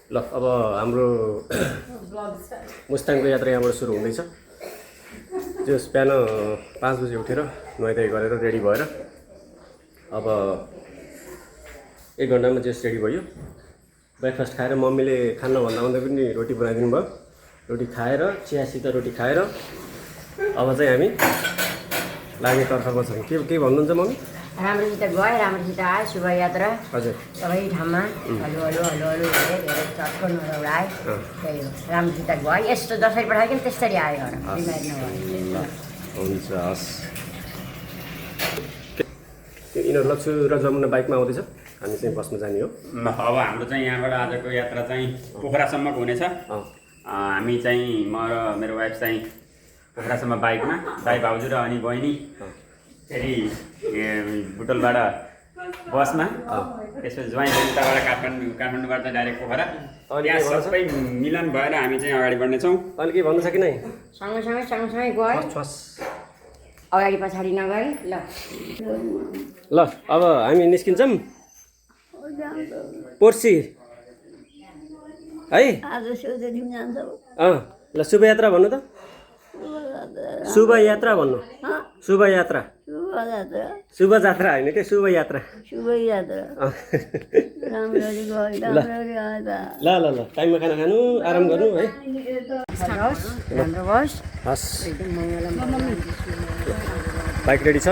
ल अब हाम्रो मुस्ताङको यात्रा यहाँबाट सुरु हुँदैछ। त्यो बिहान 5 बजे उठेर नुहाइधुवाइ गरेर रेडी भएर अब 1 घन्टामा जस रेडी भयो। ब्रेकफास्ट खाएर मम्मीले खाना भन्दा भन्दै पनि रोटी बनाइदिनु भयो। रोटी खाएर चियासित रोटी खाएर अब चाहिँ हामी लाग्ने तर्फमा छौँ। के भन्नुहुन्छ मम्मी? राम्रोसित गयो, राम्रोसित आयो शुभ यात्रा। हजुर सबै ठाउँमा हलु हलु हलु हलु धेरै चटको नउडायो। त्यही हो, राम्रोसित गयो। यस्तो जसरी पठायो कि त्यसरी आयो घर, बिमारी नभयो। हुन्छ, हस्। यिनीहरू लक्ष्य र जमुना बाइकमा आउँदैछ, हामी चाहिँ बसमा जाने हो। अब हाम्रो चाहिँ यहाँबाट आजको यात्रा चाहिँ पोखरासम्मको हुनेछ। हामी चाहिँ म र मेरो वाइफ चाहिँ पोखरासम्म बाइकमा, दाइ भाउजू र अनि बहिनी फेरि बुटोलबाट बसमा, त्यसपछि ज्वाइँ उताबाट काठमाडौँबाट चाहिँ डाइरेक्ट पोखरा। यहाँ सबै मिलन भएर हामी चाहिँ अगाडि बढ्नेछौँ। अनि के भन्नु छ कि नै? सँगसँगै गयो, अगाडि पछाडि नगरी। ल अब हामी निस्किन्छौँ पर्सि है। ल शुभ यात्रा भन्नु त। शुभ यात्रा भन्नु। शुभ यात्रा, शुभ जात्रा होइन के, शुभ यात्रा। ल ल ल टाइममा खाना खानु, आराम गर्नु है। राम्रो होस्, हस्। एकदम मङ्गलम। बाइक रेडी छ।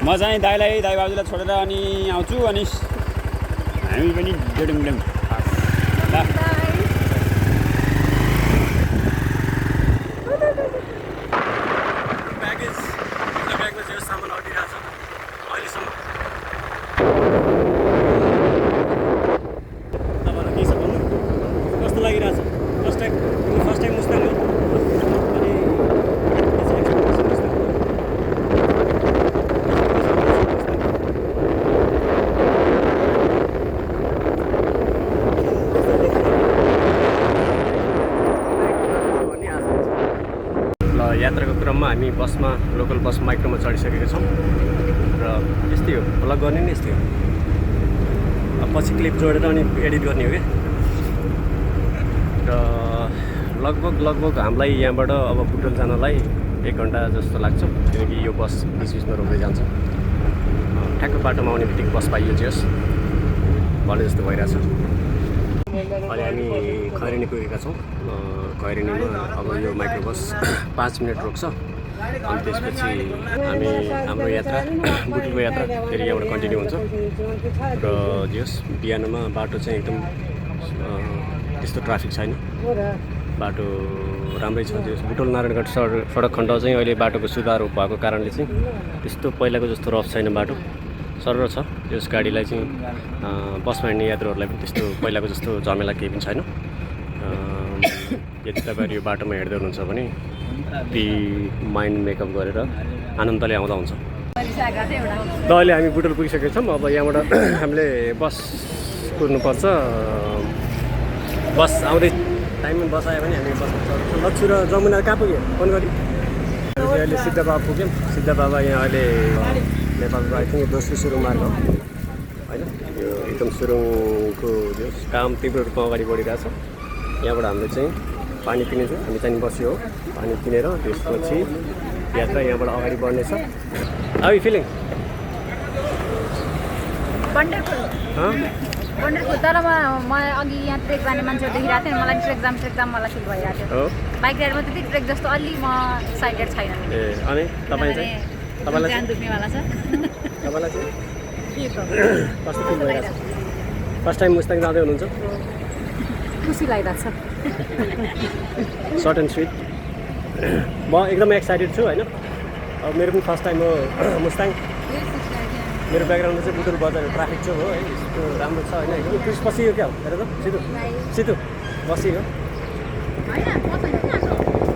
म चाहिँ दाइ भाउजूलाई छोडेर अनि आउँछु, अनि हामी पनि डेडुङ यात्राको क्रममा हामी बसमा, लोकल बस माइक्रोमा चढिसकेका छौँ र यस्तै हो, भ्लग गर्ने नि यस्तै हो। अब पछि क्लिप जोडेर अनि एडिट गर्ने हो क्या। र लगभग हामीलाई यहाँबाट अब बुटोल जानलाई 1 घन्टा जस्तो लाग्छ, किनकि यो बस बिचबिचमा रोक्दै जान्छ। ठ्याक्क बाटोमा आउने बित्तिकै बस पाइयो चाहिँ भने जस्तो भइरहेछ। अहिले हामी खैरेनी पुगेका छौँ। खैरेनीमा अब यो माइक्रो बस 5 मिनट रोक्छ, अनि त्यसपछि हाम्रो यात्रा, बुटोलको यात्रा फेरि यहाँबाट कन्टिन्यू हुन्छ। र जस बिहानमा बाटो चाहिँ एकदम त्यस्तो ट्राफिक छैन, बाटो राम्रै छ। जस बुटोल नारायणगढ सडक खण्ड चाहिँ अहिले बाटोको सुधार भएको कारणले चाहिँ त्यस्तो पहिलाको जस्तो रफ छैन, बाटो सरल छ। यस गाडीलाई चाहिँ बसमा हिँड्ने यात्रुहरूलाई पनि त्यस्तो पहिलाको जस्तो झमेला केही पनि छैन। यदि तपाईँहरू यो बाटोमा हिँड्दै हुनुहुन्छ भने ती माइन्ड मेकअप गरेर आनन्दले आउँदा हुन्छ। ल अहिले हामी बुटोल पुगिसकेका छौँ। अब यहाँबाट हामीले बस कुर्नुपर्छ। बस आउँदै टाइममा बस आयो भने हामी बसमा चढ्छौँ। लक्ष्य र जमुना कहाँ पुग्यो फोन गरी? अहिले सिद्ध बाबा पुग्यौँ। सिद्ध बाबा यहाँ अहिले नेपालको आई थिङ्क दोस्रो सुरुङ मार्ग हो होइन। यो एकदम सुरुङको जो काम तीव्र रूपमा अगाडि बढिरहेछ। यहाँबाट हामीले चाहिँ पानी किनेछौँ, हामी चाहिँ बस्यो हो। पानी किनेर त्यसपछि यात्रा यहाँबाट अगाडि बढ्नेछ। How you feeling? वन्डरफुल। तर म अघि यहाँ ट्रेक जाने मान्छेहरू देखिरहेको थिएँ, मलाई ट्रेक मलाई फिल भइरहेको थियो। बाइक राइडमा त्यति ट्रेक जस्तो अलि म एक्साइटेड छैन। ए अनि तपाईँ चाहिँ? तपाईँलाई ज्यान दुख्नेवाला छ। तपाईँलाई चाहिँ कस्तो फिल भइरहेको छ? फर्स्ट टाइम मुस्ताङ जाँदै हुनुहुन्छ? खुसी लागिरहेको छ। Short and sweet. म एकदमै एक्साइटेड छु होइन। अब मेरो पनि फर्स्ट टाइम हो मुस्ताङ। मेरो ब्याकग्राउन्डमा चाहिँ बुटोल बजार ट्राफिक चोक हो है, यस्तो राम्रो छ होइन। एकदम पुलिस बसियो क्या हो, हेर त सिधु बसियो।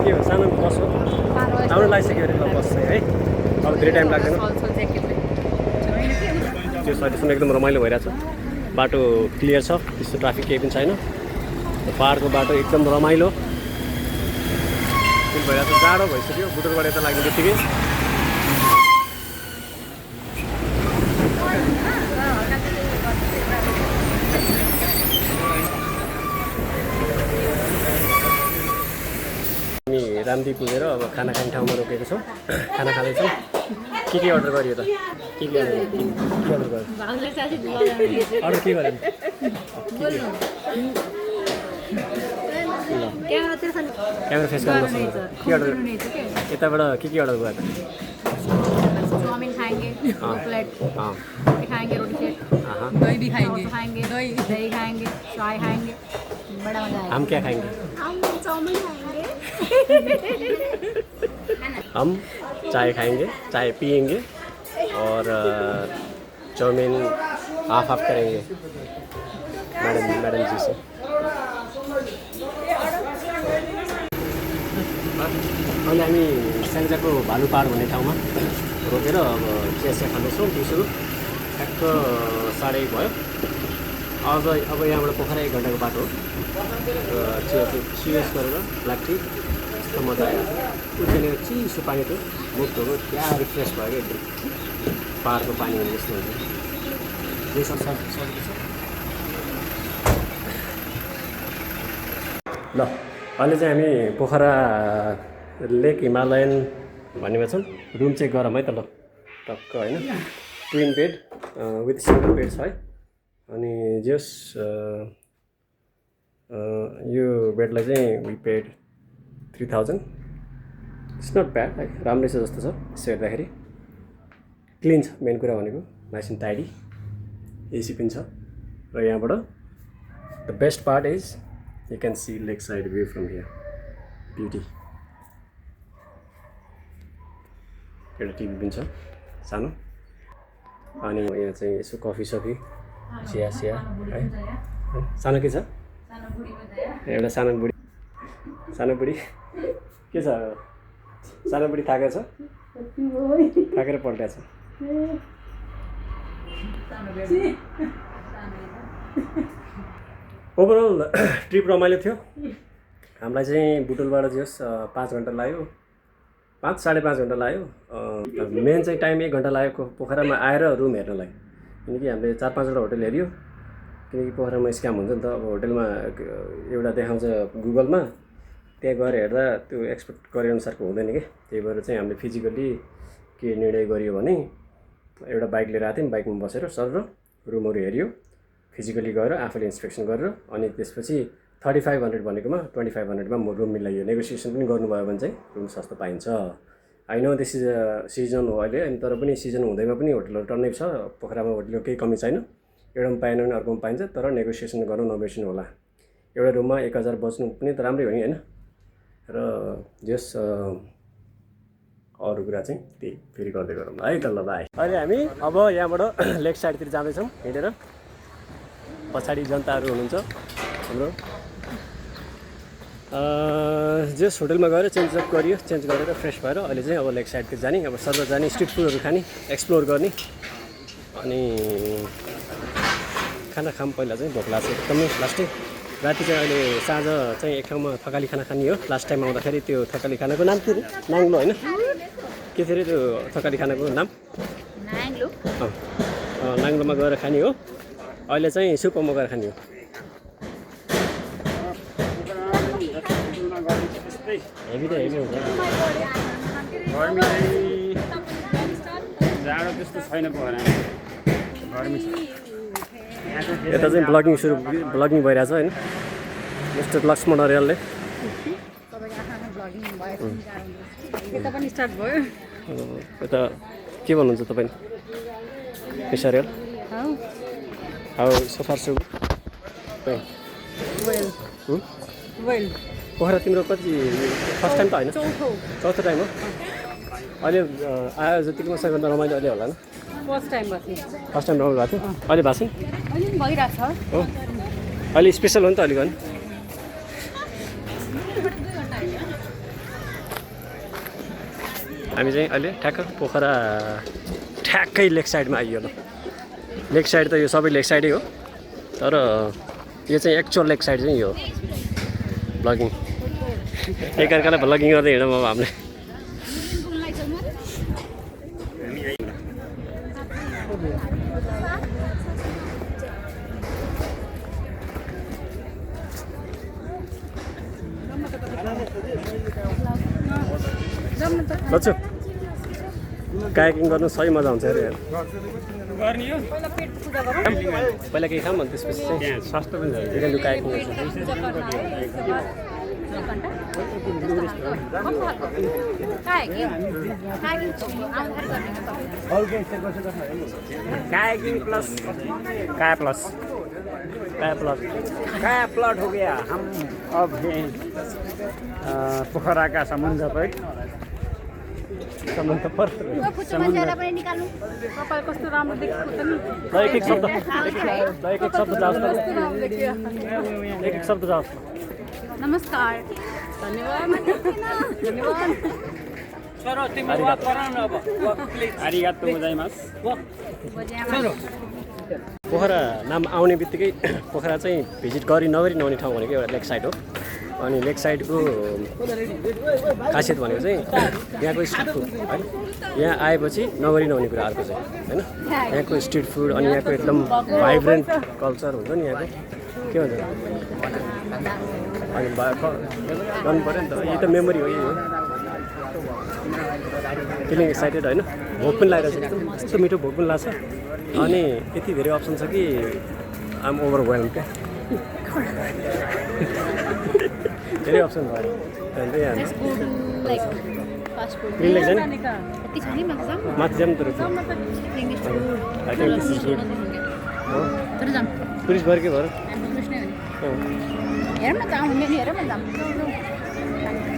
के हो, सानो बस हो, राम्रो लागिसक्यो अरे ल बस चाहिँ है। अब धेरै टाइम लाग्दैन। त्यो सहिलेसम्म एकदम रमाइलो भइरहेछ। बाटो क्लियर छ, त्यस्तो ट्राफिक केही पनि छैन। पहाडको बाटो एकदम रमाइलो। फिल भइरहेको छ जाडो भइसक्यो बुटोलबाट यता लाग्ने बित्तिकै हामी रामदी पुगेर अब खाना खाने ठाउँमा रोकेको छौँ खाना खाँदैछौँ के अर्डर गरियो त के अर्डर गर्यो अर्डर के गर्यो क्यामेरा फेस गर्नु के अर्डर यताबाट के अर्डर गर्यो चाउमिन खाएंगे प्लेट खाएंगे रोटी सेट दही भी खाएंगे दही खाएंगे चाय खाएंगे बड़ा मजा आएगा हम क्या खाएंगे हम चाउमिन खाएंगे हम चाय खाएंगे चाय पिएंगे और चाउमीन हाफ करेंगे मैडम जी से अहिले हामी स्याङ्जाको भालुपाड भन्ने ठाउँमा रोकेर अब चिया खाँदैछौँ दिउँसो ठ्याक्क 1:30 भयो अब यहाँबाट पोखरा 1 घन्टाको बाटो हो र चिया चाहिँ सिरियस गरेर ब्ल्याक टी यस्तो मजा आयो उठेर चिसो पानी थियो मुख धोको क्या रिफ्रेस भयो क्या एकदम पाहाडको पानी भने जस्तो हुन्छ जे सब ल अहिले चाहिँ हामी पोखरा लेक हिमालयन भन्नेमा छौँ रुम चेक गरौँ है त ल टक्क होइन twin bed with single bed छ है अनि जस यो बेडलाई चाहिँ we paid 3000 it's not bad है राम्रै छ जस्तो छ यसो हेर्दाखेरि क्लिन छ मेन कुरा भनेको नाइस एन्ड टाइडी एसी पनि छ र यहाँबाट the best part is you can see lake side view from here beauty एउटा टिभी पनि छ सानो अनि यहाँ चाहिँ यसो कफी सफी चिया है सानो के छ एउटा सानो बुढी के छ सानो बुढी थाकेको छ थाकेर पल्ट्या छ ओभरअल ट्रिप रमाइलो थियो हामीलाई चाहिँ बुटोलबाट जस 5 घन्टा लाग्यो 5-5.5 घन्टा लाग्यो मेन चाहिँ टाइम 1 घन्टा लाग्यो पोखरामा आएर रुम हेर्नलाई किनकि हामीले 4-5वटा होटल हेऱ्यो किनकि पोखरामा स्क्याम हुन्छ नि त अब होटलमा एउटा देखाउँछ गुगलमा त्यहाँ गएर हेर्दा त्यो एक्सपेक्ट गरे अनुसारको हुँदैन कि त्यही भएर चाहिँ हामीले फिजिकल्ली के निर्णय गरियो भने एउटा बाइक लिएर आएको थियौँ बाइकमा बसेर सर र रुमहरू हेऱ्यो फिजिकली गएर आफूले इन्सपेक्सन गरेर अनि त्यसपछि 3500 भनेकोमा 2500मा म रुम मिलाइयो नेगोसिएसन पनि गर्नुभयो भने चाहिँ रुम सस्तो पाइन्छ I know this is a season हो अहिले अनि तर पनि सिजन हुँदैमा पनि होटलहरू टन्नै छ पोखरामा होटलको केही कमी छैन एउटामा पाएन भने अर्कोमा पाइन्छ तर नेगोसिएसन गर्नु नबिर्सिनु होला एउटा रुममा 1000 बच्नु पनि त राम्रै हो नि होइन र जस अरू कुरा चाहिँ त्यही फेरि गर्दै गरौँ है त ल बाई अहिले हामी अब यहाँबाट लेक साइडतिर जाँदैछौँ हिँडेर पछाडि जनताहरू हुनुहुन्छ हाम्रो जस होटलमा गएर चेन्जअप गरियो चेन्ज गरेर फ्रेस भएर अहिले चाहिँ अब लेक साइडतिर जाने अब सर्व जाने स्ट्रिट फुडहरू खाने एक्सप्लोर गर्ने अनि खाना खाम पहिला चाहिँ भोक लाग्छ एकदमै लास्टै राति चाहिँ अहिले साँझ चाहिँ एक ठाउँमा थकाली खाना खाने हो लास्ट टाइम आउँदाखेरि त्यो थकाली खानाको नाम के अरे नाङ्लो होइन के थियो अरे त्यो थकाली खानाको नाम नाङ्लोमा गएर खाने हो अहिले चाहिँ सुपमा गएर खाने हो हेभी त हेभी हुन्छ जाडो त्यस्तो छैन पोखरा गर्मी छ यता चाहिँ ब्लगिङ भइरहेछ होइन मिस्टर लक्ष्मण अर्यालले यता पनि स्टार्ट भयो यता के भन्नुहुन्छ तपाईँ mister Aryal how so far so well Pokhara तिम्रो कति फर्स्ट टाइम त होइन चौथो टाइम हो अहिले आयो जतिको मसँग रमाइलो अहिले होला न फर्स्ट टाइम रमाइलो भएको थियो अहिले भएको छैन अहिले भइरहेको छ हो अहिले स्पेसल हो नि त अलिक होइन हामी चाहिँ अहिले ठ्याक्क पोखरा ठ्याक्कै लेक साइडमा आइयो ल लेक साइड त यो सबै लेक साइडै हो तर यो चाहिँ एक्चुअल लेक साइड चाहिँ यो ब्लगिङ एकअर्कालाई भ्लगिङ गर्दै हिँडौँ अब हामीले बच्चु कायाकिङ गर्नु सही मजा हुन्छ अरे पहिला केही खाऊँ भने त्यसपछि चाहिँ सस्तो पनि छ चिकन कायाकिङ कायाकिङ प्लस काया प्लस काया प्लट हो गया हम अब हैं पोखरा का समुद्र पर सम्बन्ध पर्छ कपाल कस्तो राम्रो देखेको त नि एक एक शब्द जाओस् एक एक शब्द जाओस् नमस्कार धन्यवाद आरिगातो गोजाइमास पोखरा नाम आउने बित्तिकै पोखरा चाहिँ भिजिट गरी नहुने ठाउँ भनेको एउटा लेक साइड हो अनि लेक साइडको खासियत भनेको चाहिँ यहाँको स्ट्रिट फुड है यहाँ आएपछि नगरी नहुने कुरा अर्को चाहिँ होइन यहाँको स्ट्रिट फुड अनि यहाँको एकदम भाइब्रेन्ट कल्चर हुन्छ नि यहाँको के भन्छ अनि गर्नु पऱ्यो नि त यो त मेमोरी हो यही हो फिलिङ एक्साइटेड होइन भोक पनि लागिरहेको छ एकदम यस्तो मिठो भोक पनि लाग्छ अनि यति धेरै अप्सन छ कि आम ओभरवेल्म क्या धेरै अप्सन भयो माथि जाऊँ तर टुरिस्ट भएर के भयो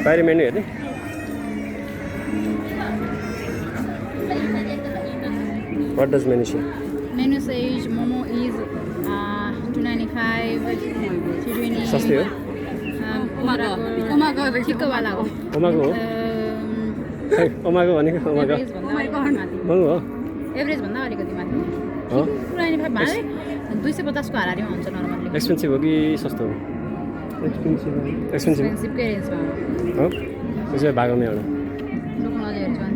बाहिर मेन्यू हेर्ने What does menu say? Menu says momo is 295, 320. सस्तै हो ओमागो चिक्कवाला हो ओमागो हो खै ओमागो भनेको ओमागो महँगो हो एभरेज भन्दा अलिकति माथि हो 295 भाइ 250 को हारारीमा हुन्छ नर्मली एक्सपेन्सिभ हो कि सस्तो हो एक्सपेन्सिभ एक्सपेन्सिभकै रेन्जमा हो त्यसो भए भागमै एउटा लोकल अझै हेर्छु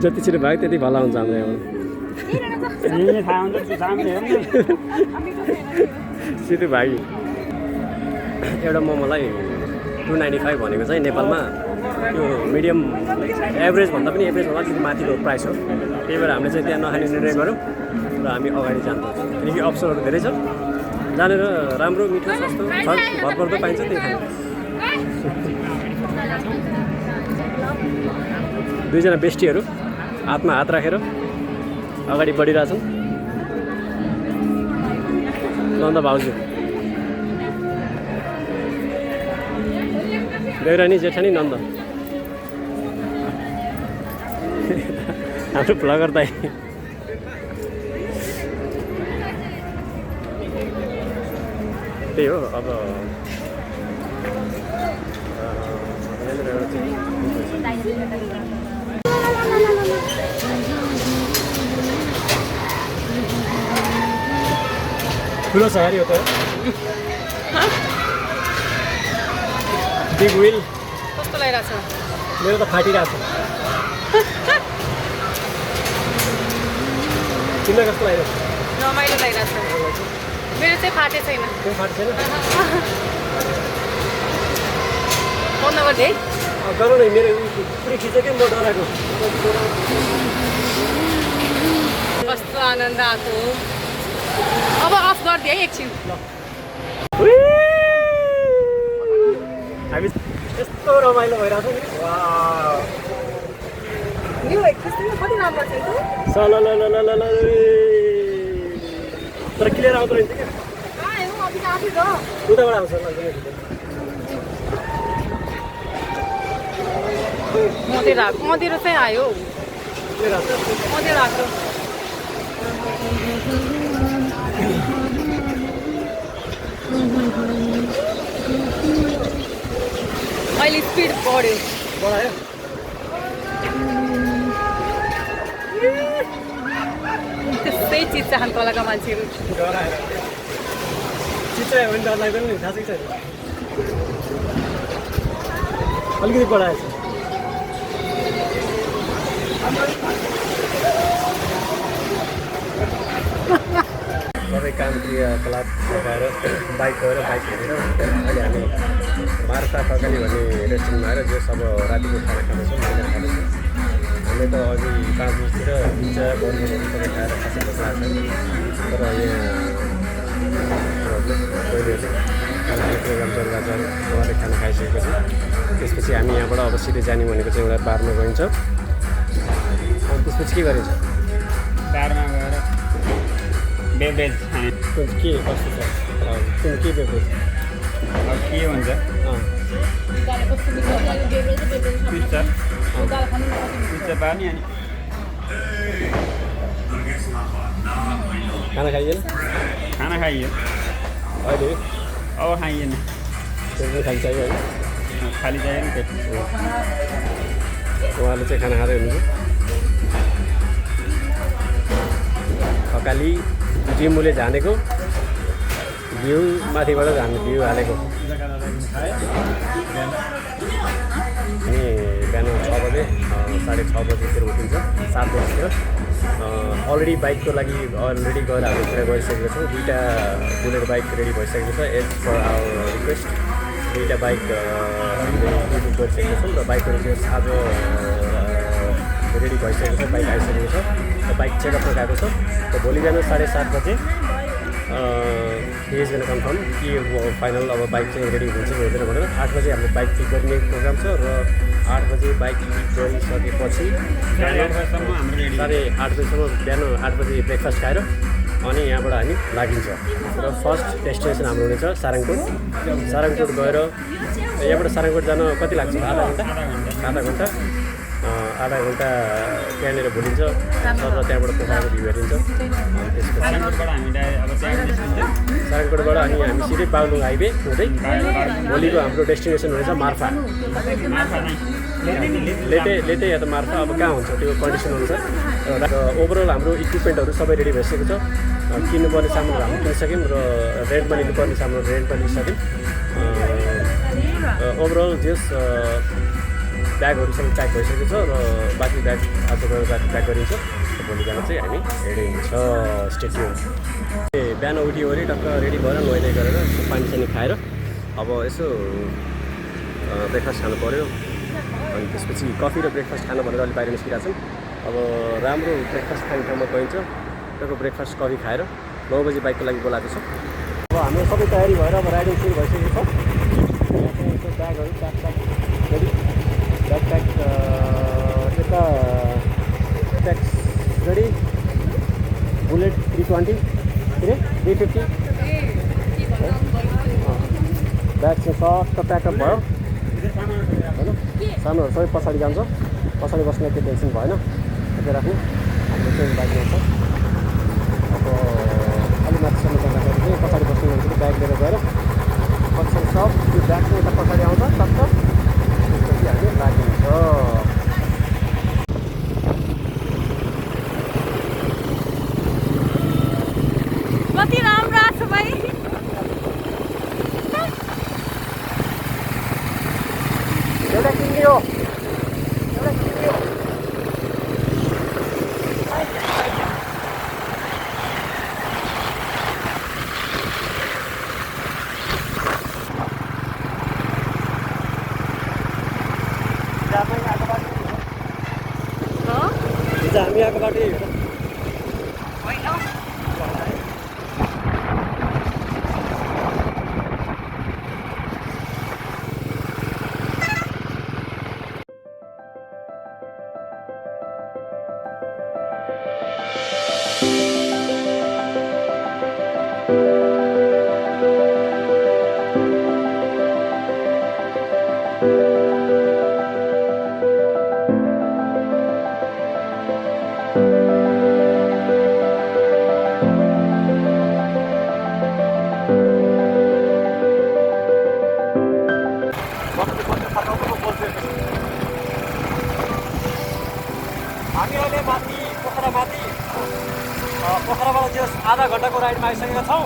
जति छिटो भाग्यो त्यति भला हुन्छ हाम्रो यहाँ सिधै भाइ एउटा मोमोलाई 295 भनेको चाहिँ नेपालमा त्यो मिडियम एभरेजभन्दा पनि एभरेजभन्दा अलिकति माथिल्लो प्राइस हो त्यही भएर हामीले चाहिँ त्यहाँ नखाने निर्णय गऱ्यौँ र हामी अगाडि जान्छौँ किनकि अप्सनहरू धेरै छ जानेर राम्रो मिठो सस्तो भरपर्दो पाइन्छ त्यही खानु दुईजना बेस्टीहरू हातमा हात राखेर अगाडि बढिरहेछन् नन्द भाउजू देउरानी जेठानी नन्द हाम्रो भ्लगर दाइ त्यही हो अब ठुलो छ यार यो त बिग विल कस्तो लागिरहेछ मेरो त फाटिरहेको छ तिमीलाई कस्तो लागिरहेको रमाइलो लागिरहेछ मेरो चाहिँ फाटे छैन त्यो फाटेको छैन फोन नम्बर दे गरौँ न मेरो पुरै खिचेकै म डराएको कस्तो आनन्द आएको अब अफ गरिदिए है एकछिन हामी यस्तो रमाइलो भइरहेको छ नि कति राम्रो छ तर क्लियर आउँदो रहेछ क्या उताबाट आउँछ मदिरो चाहिँ आयो मदिरो आएको अहिले स्पिड बढ्यो बढायो त्यस्तै चिज चाहन्छ होलाका मान्छेहरू डराएर चिच्चायो भने डर लाग्दैन नि थाहा छ कि छैन अलिकति बढाएछ सबै काम क्रियाकलाप सकाएर बाइक गएर बाइक हेरेर अहिले हामी मार्सा थकाली भन्ने रेस्टुरेन्टमा आएर जो अब रातिको खाना खाँदैछौँ खाँदैछौँ हामीले त अघि 5 बजीतिर पिज्जा बर्गरहरू सबै खाएर खासै भोक लाग्छ तर यहाँ पहिलेहरूले खाना खाने प्रोग्राम चलिरहेको छ उहाँले खाना खाइसकेको छ त्यसपछि हामी यहाँबाट अब सिधै जाने भनेको चाहिँ एउटा बारमा गइन्छ अनि त्यसपछि के गरिन्छ बारमा गएर बेभरेज खाने के कस्तो छ कुन के बेभरेज अब के हुन्छ पिज्जा पानी अनि खाना खाइएन खाना खाइयो अहिले अब खाइएन त्यो खाइ चाहियो होइन खाली चाहियो नि पेट उहाँले चाहिँ खाना खाँदै हुनुहुन्छ थकाली जिम्बुले झानेको भ्यू माथिबाट भ्यू हालेको अनि बिहान 6 बजे 6:30 बजीतिर उठिन्छ 7 बजीतिर अलरेडी बाइकको लागि अलरेडी गएर हामी पुरा गरिसकेको छौँ 2टा बुलेट बाइक रेडी भइसकेको छ एज पर आवर रिक्वेस्ट 2टा बाइक बुक गरिसकेको छौँ र बाइकहरू चाहिँ आज रेडी भइसकेको छ बाइक आइसकेको छ र बाइक चेकअपमा गएको छ र भोलि बिहान 7:30 बजे इज गर्न कन्फर्म कि फाइनल अब बाइक चाहिँ रेडी हुन्छ कि हुँदैन भनेर 8 बजे हाम्रो बाइक पिक गर्ने प्रोग्राम छ र 8 बजे बाइक पिक गरिसकेपछि 8:30 बजीसम्म बिहान 8 बजे ब्रेकफास्ट खाएर अनि यहाँबाट हामी लागिन्छ र फर्स्ट डेस्टिनेसन हाम्रो हुनेछ सारङकोट गएर यहाँबाट सारङकोट जान कति लाग्छ आधा घन्टा त्यहाँनिर भुलिन्छ र त्यहाँबाट पोखराको भ्यू हेरिन्छ त्यसपछि सारङकोटबाट अनि हामी सिधै बागलुङ हाइवे हुँदै भोलिको हाम्रो डेस्टिनेसन हुनेछ मार्फा लेटे या त मार्फा अब कहाँ हुन्छ त्यो कन्डिसन अनुसार र ओभरअल हाम्रो इक्विपमेन्टहरू सबै रेडी भइसकेको छ किन्नुपर्ने सामानहरू हामी किनिसक्यौँ र रेन्टमा लिनुपर्ने सामानहरू रेन्टमा लिइसक्यौँ ओभरअल जस ब्यागहरू सबै प्याक भइसकेको छ र बाँकी ब्याग आज गएर राति प्याक गरिन्छ भोलि बिहान चाहिँ हामी हिँडिन्छ स्टेडियम बिहान उठ्यो अरे टक्क रेडी भएर नुहाइधुवाइ गरेर पानी खाएर अब यसो ब्रेकफास्ट खानु पऱ्यो अनि त्यसपछि कफी र ब्रेकफास्ट खानु भनेर अहिले बाहिर निस्किरहेको छौँ अब राम्रो ब्रेकफास्ट खाने ठाउँमा गइन्छ टक्क ब्रेकफास्ट कफी खाएर 9 बजी बाइकको लागि बोलाएको छ अब हाम्रो सबै तयारी भएर अब राइडिङ सुरु भइसकेको छ ब्यागहरू प्याक रेडी ब्याकप्याक यता प्याक रेडी बुलेट 320 के अरे 350 ब्याग चाहिँ सट्ट प्याकअप भयो होइन सानोहरू सबै पछाडि जान्छ पछाडि बस्ने केही टेन्सन भएन यतै राख्नु हाम्रो चाहिँ बाइक जान्छ अब अलिक माथिसम्म जाँदाखेरि चाहिँ पछाडि बस्ने मान्छेले ब्याग लिएर गएर पछाडि सब त्यो ब्याग चाहिँ यता पछाडि आउँछ टक्क त्यसपछि हामी लागिन्छ कति राम्रो आएको छ भाइ एउटा किनियो हामी आएको बाटो यही हो हामी अहिले माथि पोखराबाट जस आधा घन्टाको राइडमा आइसकेका छौँ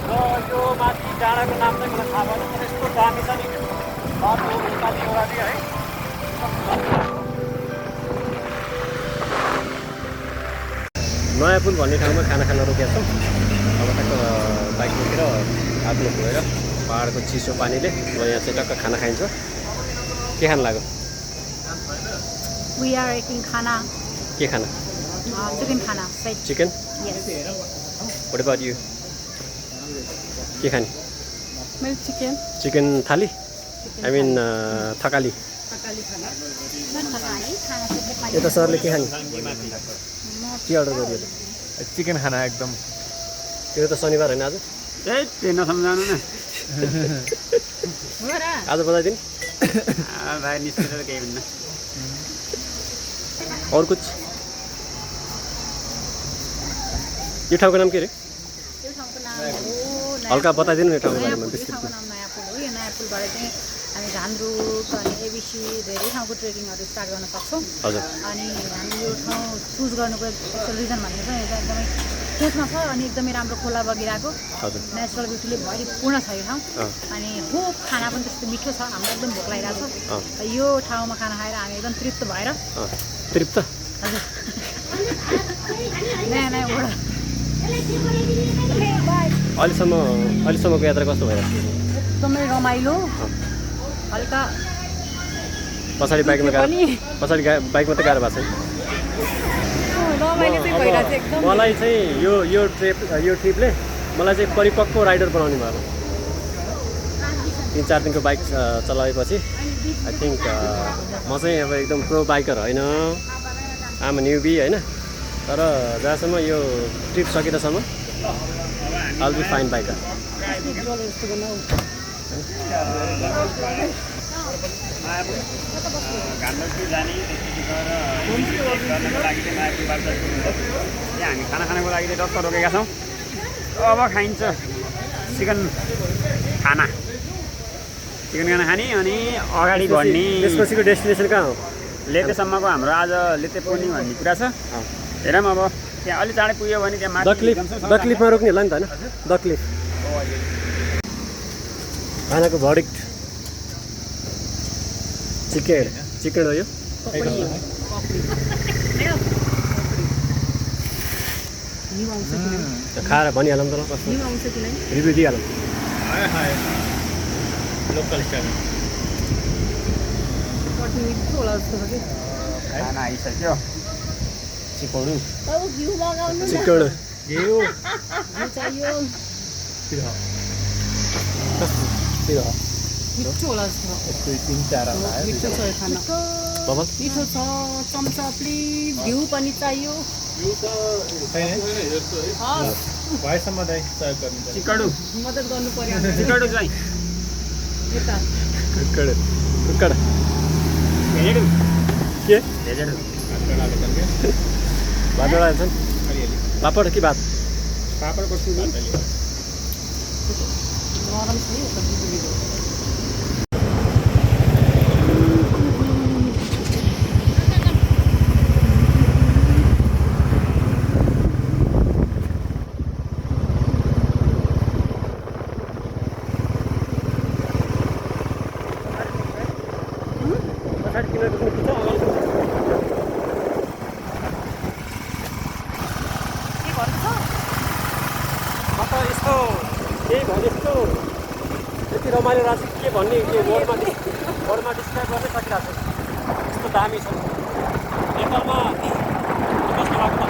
र त्यो माथि डाँडाको नाम चाहिँ मलाई थाहा भएन तर यस्तो दामी छ नि बाटो नेपाली ओह्राली है। नयाँ पुल भन्ने ठाउँमा खाना खान रोकेका छौँ। अब टक्क बाइक रोकेर आफ्नो भएर पाहाडको चिसो पानीले अब यहाँ चाहिँ टक्क खाना खाइन्छ। के खान लाग्यो? We are eating khana, के खाना? chicken khana. Say chicken? yes. What about you? के खाने? Milk chicken. चिकन थाली? I mean Thakali. यता सरले के खाने? के अर्डर गरियो? चिकन खाना एकदम। त्यो त शनिबार होइन आज? त्यो नसम्झाउनु न आज बताइदिनु। भाइ निस्केर केही हुन्न। और कुछ? यो ठाउँको नाम के अरे? यो ठाउँको नाम हो हल्का बताइदिनु न यो ठाउँको बारेमा यो विस्तृत। ठाउँको नाम नयाँ पुल हो। यो नयाँ पुलबाट चाहिँ हामी झान्द्रुक अनि एबिसी धेरै ठाउँको ट्रेकिङहरू स्टार्ट गर्न सक्छौँ। हजुर। अनि हामी यो ठाउँ चुज गर्नुको एक्चुअल रिजन भनेको चाहिँ यो एकदमै सोचमा छ अनि एकदमै राम्रो खोला बगिरहेको हजुर। नेचुरल ब्युटीले भरिपूर्ण छ यो ठाउँ। अनि हो खाना पनि त्यस्तो मिठो छ, हामीलाई एकदम भोक लागिरहेको छ। यो ठाउँमा खाना खाएर हामी एकदम तृप्त भएर तृप्त? हजुर नयाँ नयाँ वडा अहिलेसम्मको यात्रा कस्तो भइरहेको छ? एकदमै रमाइलो हल्का पछाडि बाइकमा गाह्रो पछाडि बाइकमा त गाह्रो भएको छैन। रमाइलो चाहिँ भइरहेको छ एकदम। मलाई चाहिँ यो ट्रिपले मलाई चाहिँ परिपक्व राइडर बनाउने भयो। 3-4 दिनको बाइक चलाएपछि आई थिङ्क म चाहिँ अब एकदम प्रो बाइकर होइन, आम न्युबी होइन। तर जहाँसम्म यो ट्रिप सकिँदासम्म आल बी फाइन बाइकर। घामलटु जाने त्यसपछि गएर गर्नको लागि चाहिँ मायापुलबाट यहाँ हामी खाना खानको लागि चाहिँ रस्ता रोकेका छौँ। अब खाइन्छ चिकन खाना खाने अनि अगाडि बढ्ने। त्यसपछिको डेस्टिनेसन कहाँ हो? लेतेसम्मको हाम्रो आज लेते पुग्ने भन्ने कुरा छ। हेरौँ अब त्यहाँ अलि चाँडै पुग्यो भने त्यहाँ माथि दक्लिफमा रोक्ने होला नि त होइन? दक्लिफ खानाको भर्डिक्ट चिकन हो यो। खाएर भनिहालौँ त ल, कस्तो रिभ्यू दिइहालौँ। लोकल स्टाइल खाना आइसक्यो। चिकन मिठो होला जस्तो मिठो छ यो खाना। बबल मिठो छ, चम्चा प्लिज। घिउ पनि चाहियो। भएसम्म दाइ सहयोग गर्नु चिकडु मद्दत गर्नु पर्यो। चिकडु चाहिँ यता कुक्कड भेजेडु के भेजेडु भातबाट हाल्छन्? पापड कि भात? पापडको सुली नरम छ यो सब्जी। यति रमाइलो रहेछ के भन्ने यो वर्डमा डिस्क्राइब गर्नै सकिरहेको छ। यस्तो दामी छ नेपालमा कस्तो लाग्छ?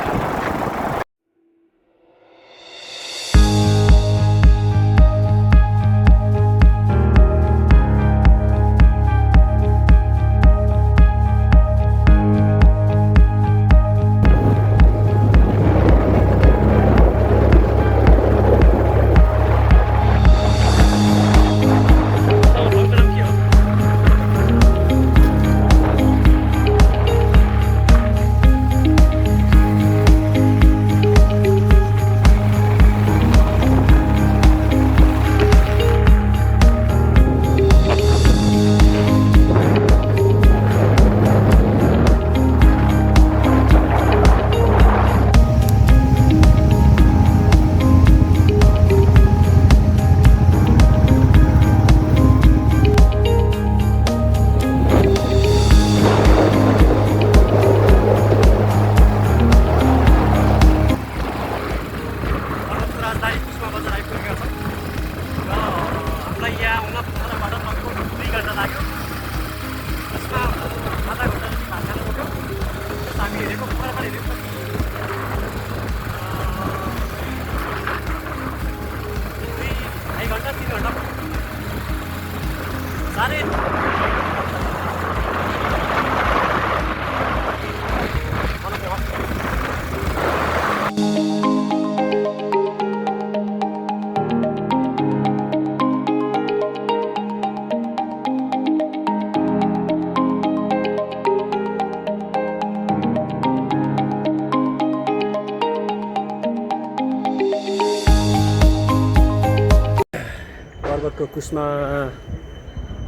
पर्वतको कुसमा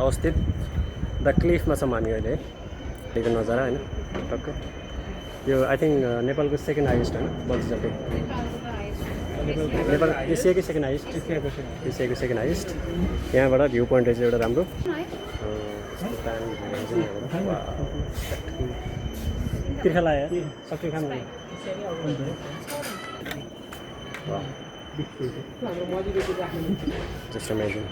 अवस्थित द क्लिफमा छौँ हामी अहिले है त्यहीको नजारा होइन टक्क यो आई थिङ्क नेपालको सेकेन्ड हाइएस्ट होइन बन्जी जम्पिङ नेपाल एसियाकै सेकेन्ड हाइएस्ट एसियाको सेकेन्ड हाइएस्ट यहाँबाट भ्यू पोइन्ट चाहिँ एउटा राम्रो तिर्खा लाग्यो सक्यो खानु Just amazing.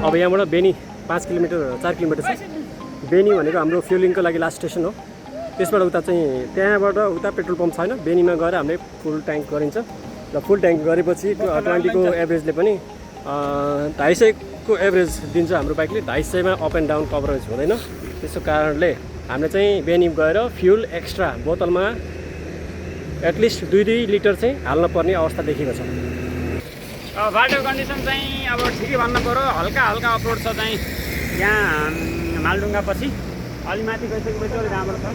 अब यहाँबाट बेनी 5 किलोमिटर 4 किलोमिटर छ बेनी भनेको हाम्रो फ्युलिङको लागि लास्ट स्टेसन हो त्यसबाट उता चाहिँ त्यहाँबाट उता पेट्रोल पम्प छैन बेनीमा गएर हामीले फुल ट्याङ्क गरिन्छ र फुल ट्याङ्क गरेपछि 20 को एभरेजले पनि 250 को एभरेज दिन्छ हाम्रो बाइकले 250 मा अप एन्ड डाउन कभरेज हुँदैन त्यसो कारणले हामीले चाहिँ बेनी गएर फ्युल एक्स्ट्रा बोतलमा एटलिस्ट 2 लिटर चाहिँ हाल्न पर्ने अवस्था देखिएको छ बाटो कन्डिसन चाहिँ अब ठिकै भन्नु पऱ्यो हल्का हल्का अपलोड छ चाहिँ यहाँ मालडुङ्गा पछि अलि माथि गइसकेपछि अलिक राम्रो छ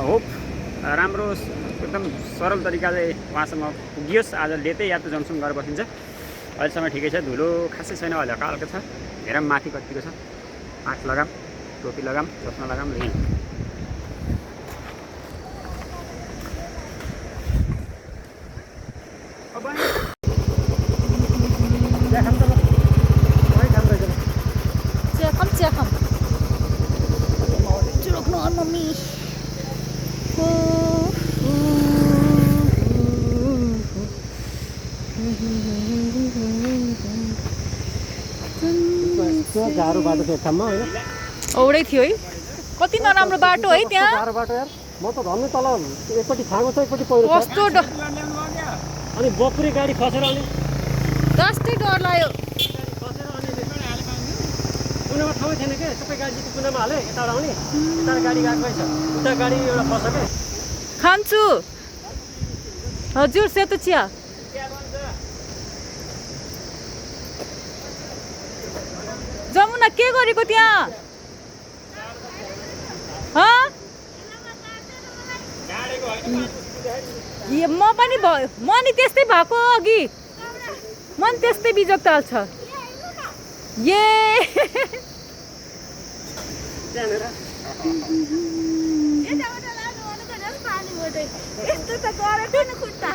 होप राम्रो एकदम सरल तरिकाले उहाँसम्म पुगियोस् आज लेटै या त जङ्सन गरेर बसिन्छ अहिलेसम्म ठिकै छ धुलो खासै छैन अहिले हल्का हल्का छ हेरौँ माथि कतिको छ आँख लगाम टोपी लगाम चस्मा लगाम यहीँ Cekam. Curug noon, mami. गाह्रो बाटो थियो ठाउँमा होइन औडै थियो है कति नराम्रो बाटो है त्यहाँ गाह्रो बाटो यार म त झन् तल एकपट्टि छाँगो छ एकपट्टि पहिरो छ कस्तो अनि बपुरे गाडी खसेर अनि जस्तै डर लाग्यो कुनामा ठाउँ थिएन के सबै गाडी चाहिँ कुनामा हाले यताबाट आउने यता गाडी गएको रहेछ उता गाडी एउटा फस के खान्छु हजुर सेतो चिया जमुना के गरेको त्यहाँ म पनि भयो म नि त्यस्तै भएको अघि मन त्यस्तै बिजोग ताल्छ ये यस्तो त गरेको नि खुट्टा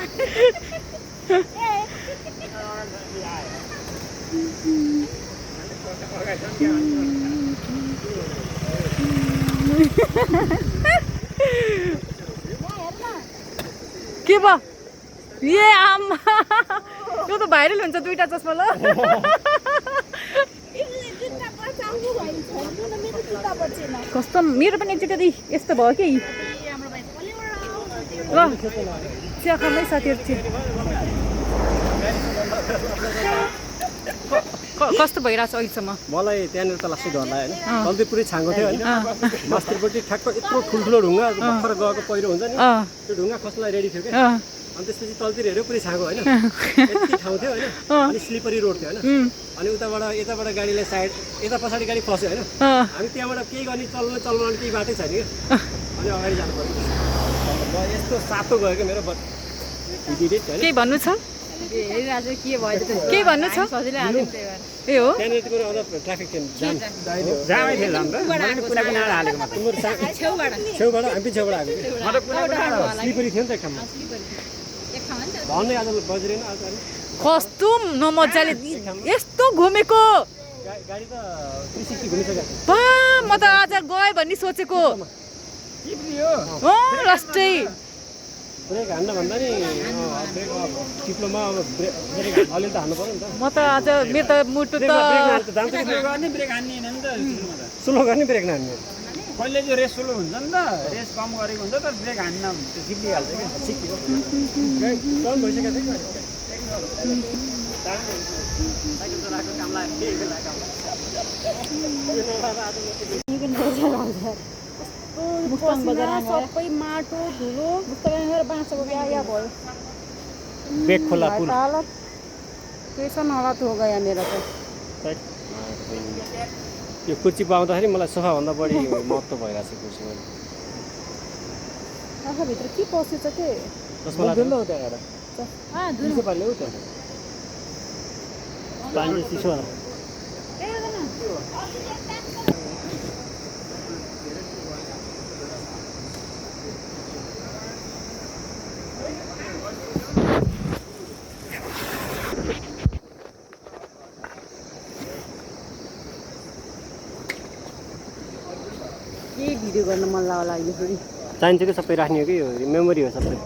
के भयो ए आमा यो त भाइरल हुन्छ दुईटा चस्मा ल कस्तो मेरो पनि एकचोटि यस्तो भयो कि ल चिया खाँदै साथीहरू चाहिँ कस्तो भइरहेछ अहिलेसम्म मलाई त्यहाँनिर त लास्टै डर लाग्यो होइन जल्दी पुरै छाङ्गो थियो होइन मास्तिरपट्टि ठ्याक्क यत्रो ठुल्ठुलो ढुङ्गा भर्खर गएको पहिरो हुन्छ नि त्यो ढुङ्गा खस्नलाई रेडी थियो क्या अनि त्यसपछि तलतिर हेऱ्यो पुरै छाङ्गो होइन यति ठाउँ थियो होइन अनि स्लिपरी रोड थियो होइन अनि यताबाट गाडीलाई साइड यता पछाडि गाडी फस्यो होइन हामी त्यहाँबाट केही गर्ने चल्न केही बाटै छैन क्या अनि अगाडि जानु पर्यो यस्तो सातो गयो क्या मेरो केही भन्नु छ के भन्नु छ ए हो त्यहाँनिर तिम्रो अझ ट्राफिक थियो जामै थियो जाम त मैले कुना कुनाबाट हालेको मात्र छेउबाट हामी छेउबाट आएको स्लिपरी थियो नि त एक ठाउँमा भन्ने आज बज्रेन आज कस्तो नमजाले यस्तो घुमेको गाडी त 360 घुमिसक्यो बा म त आज गए भन्ने सोचेको लास्टै ब्रेक हान्न भन्दा नि ब्रेक चिप्लोमा अब ब्रेक अलिअलि त हान्नु पर्यो नि त म त आज मेरो त मुटु त गर्ने ब्रेक हान्ने हैन नि त स्लो गर्ने ब्रेक नहान्ने कहिले चाहिँ रेस स्लो हुन्छ नि त रेस कम गरेको हुन्छ तर ब्रेक हान्न त्यो सिकिहाल्छ क्या सिक्यो टर्न भइसकेको थियो साइकल चलाएको काम लाग्यो सबै माटो धुलो बाँसको गाया भयो बेक खोला पुल कैसन हालत हो गया मेरो त यो कुर्ची पाउँदाखेरि मलाई सोफाभन्दा बढी महत्त्व भइरहेको छ कुर्चीमा आँखाभित्र के पसेछ के जसमा लाग्यो त्यहाँ गएर पानी ल्याऊ त पानी चिसो के भिडियो गर्न मन लाग्ला अहिले फेरि चाहिन्छ कि सबै राख्ने हो कि यो मेमोरी हो सबै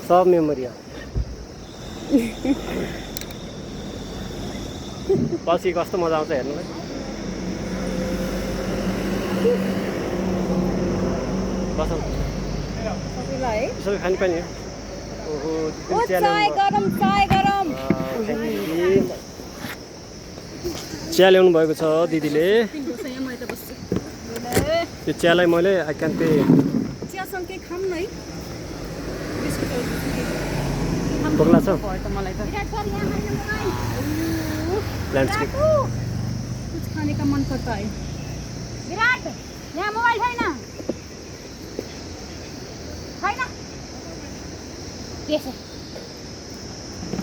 सब मेमोरी हो पछि कस्तो मजा आउँछ हेर्नुलाई बसौँ सबैलाई है सबै खानेपानी हो ओहो चाय गरम चिया ल्याउनु भएको छ दिदीले यो चियालाई मैले आइकान्ते चियासँग के खाम न है बोक्ला छ भयो त मलाई त ल्यान्डस्केप कुछ खाने का मन करता है विराट यहाँ मोबाइल छैन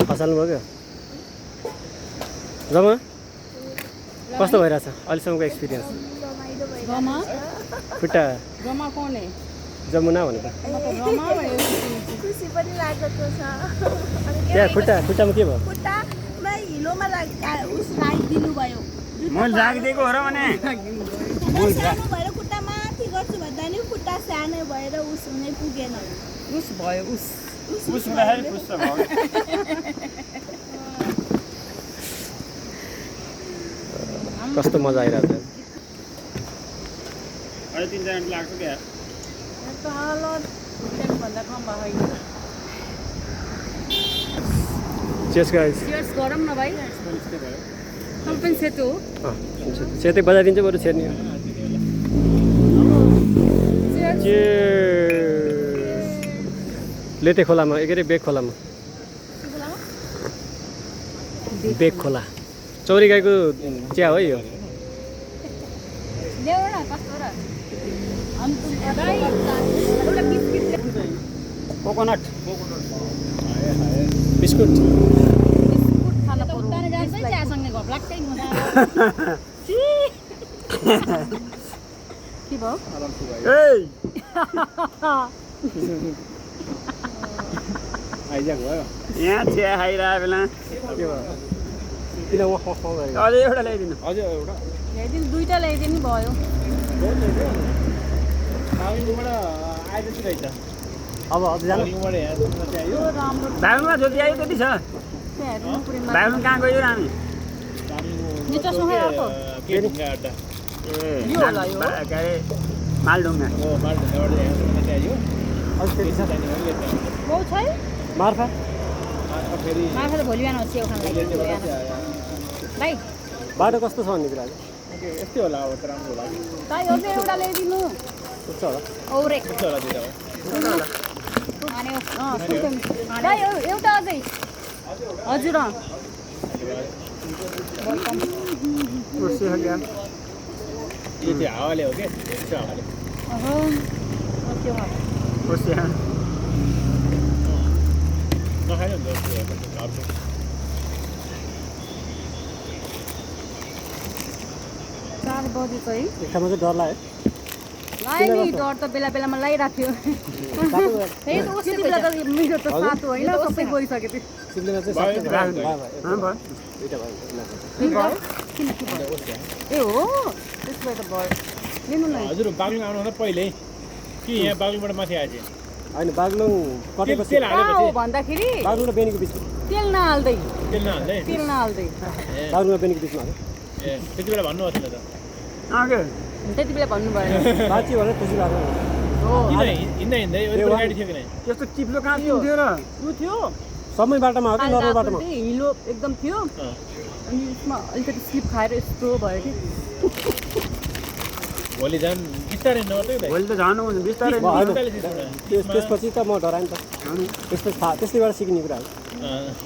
खसाल्नु भयो क्या जमा कस्तो भइरहेछ अहिलेसम्मको एक्सपिरियन्स रमा खुट्टा रमा कौन है जमुना भनेको रमा खुसी पनि लागेको छ त्यहाँ खुट्टामा के भयो खुट्टामा हिलोमा राखिदिनु भयो मैले राखिदिएको हो र भने सानो भएर खुट्टा माथि गर्छु भन्दा नि खुट्टा सानो भएर उस हुनै पुगेन उस भयो उस हुँदाखेरि खुस भयो कस्तो मजा आइरहेको छ अहिले 3 घन्टा लाग्छ क्या त हालत भन्दा कम भयो चेस गाइस चियर्स गरम न भाइ हम पनि सेतो सेतै बजाइदिन्छ बरु छेर्नी लेते खोलामा के अरे बेग खोलामा बेग खोला चौरी गाईको चिया हो यो कोकोनट बिस्कुट खाना पर्यो चियासँग घप लाग्छ के भयो आइजाक भयो यहाँ चिया खाइरहेको बेला के भयो किन म खस गरेको अझै एउटा ल्याइदिनु अझै एउटा ल्याइदिनु दुईटा ल्याइदिनु भयो कालिम्पोङबाट आएपछि रहेछ अब अझ जानु कलिङबाट यहाँसम्म चाहिँ आयो बागलुङमा जति आयो त्यति छ बागलुङ कहाँ गयो र हामी यो चस्मा खै अर्को के ढुङ्गा अड्डा ए के अरे मालढुङ्गा हो मालढुङ्गाबाट यहाँसम्म चाहिँ आयो अझ फेरि छ बहुत छ है मार्फा फेरि माछा त भोलि बिहान हो च्याउ खान लागि भाइ बाटो कस्तो छ भन्ने कुरा यस्तै होला अब त राम्रो होला भाइ हो एउटा ल्याइदिनु पुग्छ होला औरे कस्तो होला दुइटा भाइ एउटा अझै हजुर यो चाहिँ हावाले हो क्या यसो हावाले नखायो नि त घरको 4 बजी चाहिँ एक ठाउँमा चाहिँ डर लाग्यो लाग्यो नि डर त बेला बेलामा लागिरहेको थियो त्यति बेला त मेरो त सातो होइन सबै गइसक्यो त्यो सिक्लिङमा चाहिँ भयो, सबै भयो, भयो दुईटा भयो ए हो त्यसो भए त भयो लिनु न हजुर बागलुङ आउनुभन्दा पहिल्यै कि यहाँ बागलुङबाट माथि आएछ होइन बागलुङ कटेपछि तेल कहाँ हो हालेपछि भन्दाखेरि बागलुङ र बेनीको बिचमा तेल नहाल्दै तेल नहाल्दै तेल नहाल्दै बागलुङ र बेनीको बिचमा हो ए त्यति बेला भन्नुभएको थिएन त त्यति बेला भन्नु भएन बाँची भनेर खुसी लाग्यो हो किन हिँड्दा हिँड्दै वरिपरि गाडी थियो कि नै त्यस्तो चिप्लो कहाँ थियो र ऊ थियो समय बाटोमा हो कि नर्मल बाटोमा हिलो एकदम थियो अनि यसमा अलिकति स्लिप खाएर यस्तो भयो कि भोलि झन् बिस्तारै नगर्दै त भोलि त झन् बिस्तारै त्यसपछि त म डराएँ नि त त्यसपछि थाहा त्यसैबाट सिक्ने कुरा हो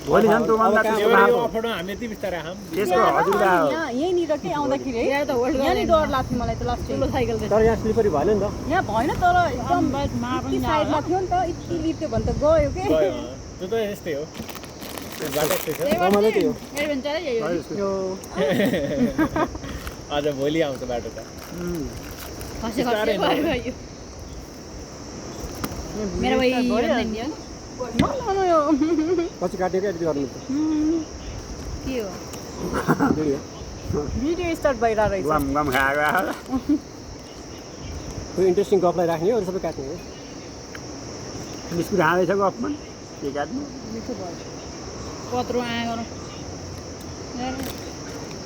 भोलि झन् त्योभन्दा त्यसको बाटो अफरमा हामी यति बिस्तारै आम त्यसको हजुरबा हो यहीँनिर के आउँदाखेरि है यहाँनिर डर लाग्थ्यो मलाई त लास्ट ठुलो साइकल चाहिँ तर यहाँ स्लिपरी भएन नि त यहाँ भएन तर एकदम यति साइडमा थियो नि त यति लिप्यो भने त गयो के गयो त्यो त यस्तै हो बाटो यस्तै छ रमाइलो त्यही हो एडभेन्चरै यही हो अझ भोलि आउँछ बाटो त खसे खसे भयो मेरो भाइ न यो पछि काटेको एडिट गर्नु मिल्छ के हो भिडियो भिडियो स्टार्ट भइरहेको रहेछ गम गम खाएर त्यो इन्ट्रेस्टिङ गफलाई राख्ने हो अरू सबै काट्ने हो बिस्कुट खाँदैछ गफमा के काट्नु मिठो भयो कत्रो आए गरौँ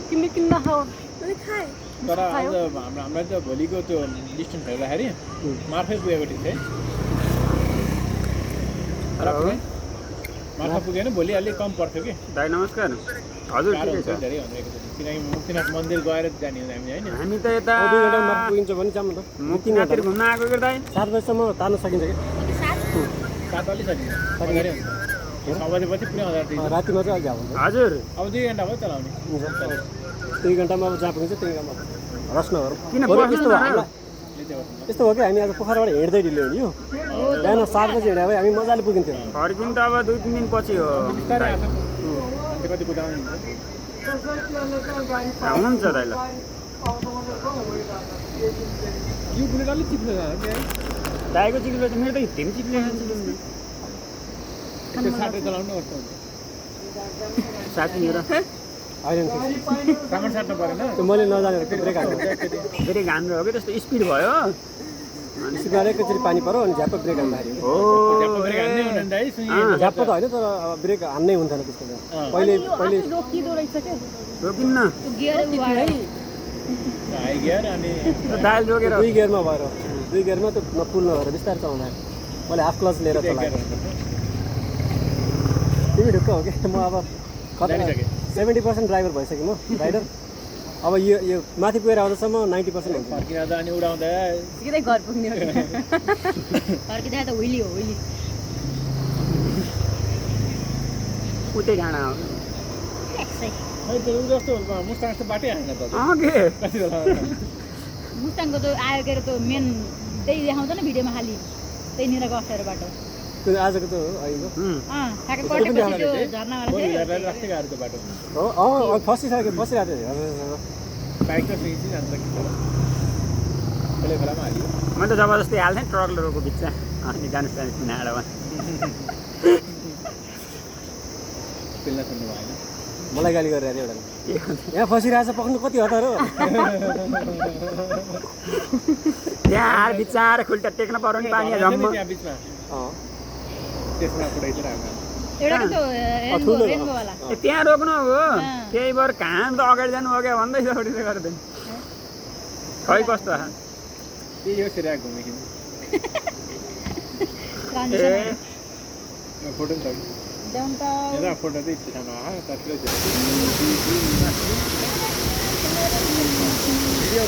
तिमीले किन्न खाऊ तर आज हामीलाई त भोलिको त्यो डिस्टेन्स हेर्दाखेरि मार्फै पुगेको ठिक है मार्फा पुगेन भोलि अलिक कम पर्थ्यो कि दाइ नमस्कार हजुर टाढो ठिकै छ हुन्छ धेरै भनेको किनकि मुक्तिनाथ मन्दिर गएर जाने हो हामी होइन हामी त यता 2 घन्टामा पुगिन्छ भने जाम त मुक्तिनाथतिर घुम्न आएको के दाइ 7 बजीसम्म तार्न सकिन्छ कि 7 अलि सकिन्छ 6 बजेपछि पुरै आउँदा रातिमा चाहिँ अलिक हुन्छ हजुर अब 2 घन्टा भयो चलाउने 2 घन्टामा अब जहाँ पुगिन्छ 3 घन्टामा रस नगरौँ किन भोलि पर्खिनु यस्तो भयो कि हामी आज पोखराबाट हिँड्दै ढिलो हिँड्यो बिहान 7 बजी हिँड्यो भए हामी मजाले पुगिन्थ्यो फर्किनु त अब 2-3 दिन पछि हो बिस्तारै आएको कति बुझाउने हुन्छ दाइ ल यो बुलेट अलिक चिप्लो छ दाइको चिक्लो त मेरो त हिम चिक्लो त्यो साटो चलाउनु पर्छ साथी मेरो होइन सामान साट्नु परेन त्यो मैले नजानेर ब्रेक हाल्नु फेरि घाम्रो हो कि त्यस्तो स्पिड भयो सिक्दा एकैचोटि पानी पऱ्यो अनि झ्याप्प ब्रेक हाल्दाखेरि हो झ्याप्प ब्रेक हान्ने हुँदैन दाइ झ्याप्प त होइन तर अब ब्रेक हान्नै हुन्थेन त्यसको पहिले पहिले रोकिँदो रहेछ क्या रोकिन्न त्यो गियर है हाई गियर अनि दाइल रोकेर 2 गियरमा भएर 2 गियरमा त्यो नपुल नभएर बिस्तारै चलाउँदा मैले हाफ क्लच लिएर चलाएँ तिमी ढुक्क हो कि म अब जानिसकेँ 70% ड्राइभर भइसकेँ म राइडर अब यो माथि पुगेर आउँदासम्म 90% हुन्छ फर्किँदा अनि उडाउँदा सिधै घर पुग्ने हो फर्किँदा त हुइली हो हुइली उतै डाँडा हो मैले त उ जस्तो मुस्ताङ जस्तो बाटै हान्न त के कति बेला मुस्ताङको त आयो के अरे त्यो मेन त्यही देखाउँछ नि भिडियोमा खालि त्यहीँनिरको अप्ठ्यारो बाटो त्यो आजको त हो अहिलेको ठ्याक्कै कटेपछि त्यो झर्नाबाट फोर थियो व्हिलरलाई राख्दै गएको त्यो बाटो हो फसिसक्यो फसिरहेको थियो बाइक त सुइची जान्छ कि खोले खोलामा हाल्यो मैले त जबरजस्ती हाल्थेँ ट्रकलहरूको बिचमा अनि जानुहोस् जानुहोस् नाडामा पेल्न सुन्नु भएन मलाई गाली गरेर एउटा यहाँ फसिरहेछ पक्नु कति हतार हो यार बिचार खुल्टा टेक्न पर्यो नि पानी झम्म त्यहाँ बिचमा त्यसमा पुऱ्याइदिएर हाम्रो एउटा के त्यो रेनबो वाला त्यहाँ रोक्नु हो केही भएर कहाँ त अगाडि जानु अगाडि भन्दैछ उठी त गर्दैन खै कस्तो यो सिरा घुमेको फोटो नि त यता फोटो चाहिँ पिछामा आयो त्यसले भिडियो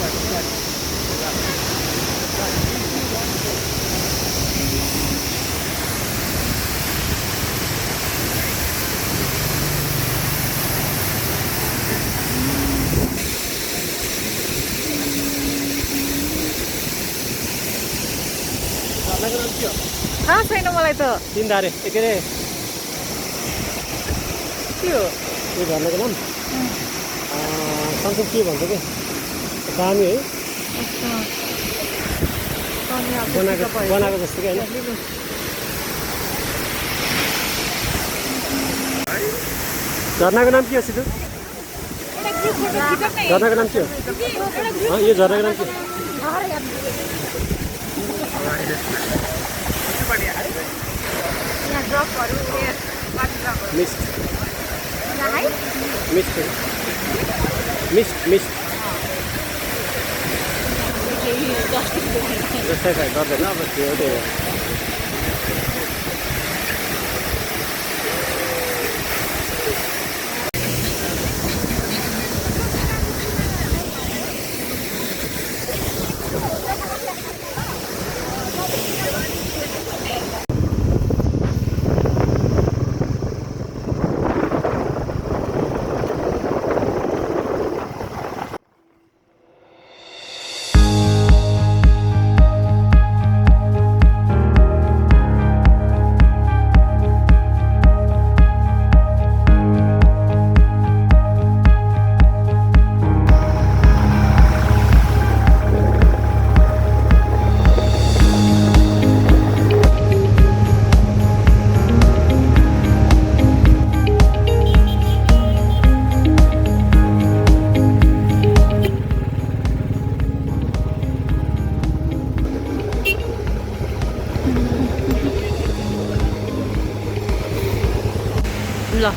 थाहा छैन मलाई त तिनधारे के अरे के हो यो झर्नाको नाम समथिङ के भन्छ कि दामी है बनाएको जस्तो कि होइन झर्नाको नाम के हो सिधो झर्नाको नाम के हो यो झर्नाको नाम के हो मिस्ट मिस्ट मिस्ट मिस्ट जस्तै खाइ गर्दैन अब त्यो त्यही हो ल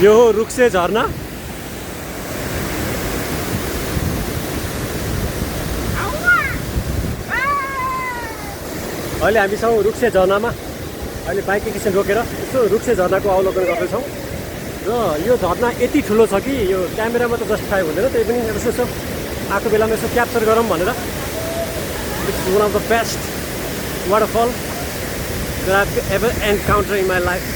यो हो रुक्से झरना अहिले हामी छौँ रुक्से झरनामा अहिले बाइक एकैछिन रोकेर यसो रुक्से झरनाको अवलोकन गर्दैछौँ र यो झरना यति ठुलो छ कि यो क्यामेरामा त जस्टिफाई हुँदैन त्यही पनि यसो आएको बेलामा यसो क्याप्चर गरौँ भनेर it's one of the best waterfall that I've ever encountered in my life.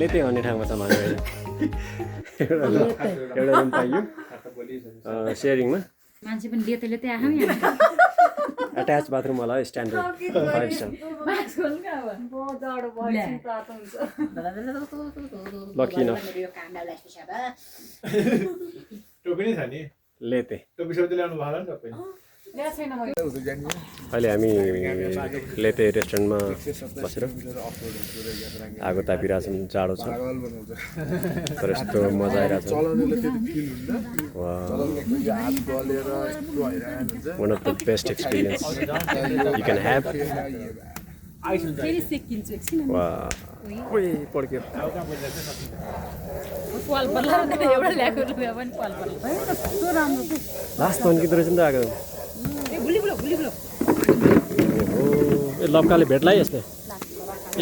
लेते भन्ने ठाउँमा छ मान्छे एउटा रुम पाइयो सेयरिङमा मान्छे पनि लेते लेते आयो यहाँ एट्याच बाथरुम होला स्ट्यान्डर्ड 5 स्टार लकी न टोपी नै छ नि लेते टोपी सबै ल्याउनु भयो नि सबै अहिले हामी लेते रेस्टुरेन्टमा बसेर आगो तापिरहेछौँ जाडो छ तर यस्तो मजा आइरहेछ one of the best experience you can have फेरि सेकिन्छु एकछिन पड्क्यो पाल पर्ला एउटा ल्याएको रुपियाँ पनि पाल पर्ला कस्तो राम्रो लास्ट तन्किँदो रहेछ नि त आगो लप्काले भेट्ला यस्तै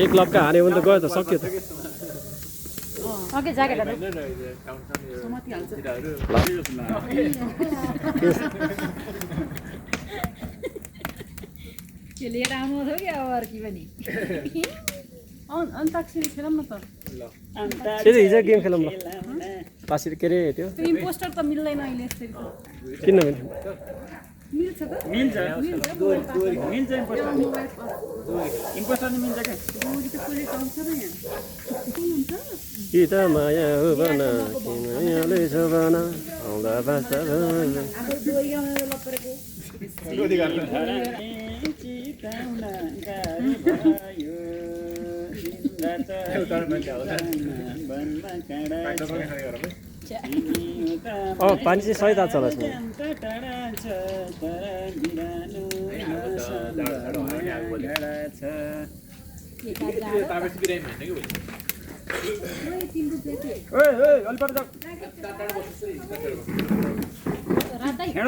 एक लप्का हान्यो भने त गयो त सक्यो त ओके ज्याकेट के लिएर आउनु थियो कि अब अर्की पनि अन्ताक्षरी खेलौँ न त त्यो हिजो गेम खेलौँ ल पासी के अरे त्यो त्यो इम्पोस्टर त मिल्दैन अहिले यसरी त किन भने मिल्छ त मिल्छ इम्पोस्टर नि मिल्छ क्या कि त माया हो बना मायाले छ बना आउँदा बास्ता पानी चाहिँ सही दाल चलाएको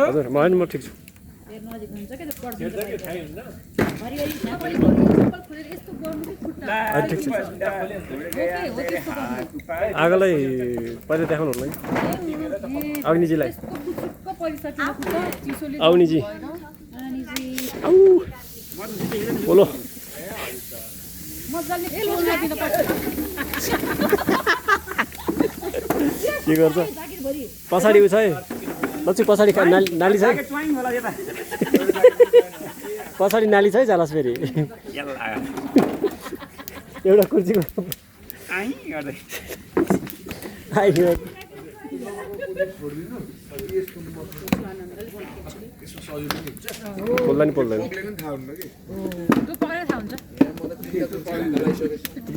हजुर म ठिक छु नजिक हुन्छ के त्यो पर्छ ठिक छ आगोलाई पहिला देखाउनु होला अग्निजीलाई अग्निजी बोलो के गर्छ पछाडि उ छ है लक्ष्मी पछाडि नाली छ पछाडि नाली छ है जालास फेरि एउटा कुर्सीको पोल्दैन पोल्दैन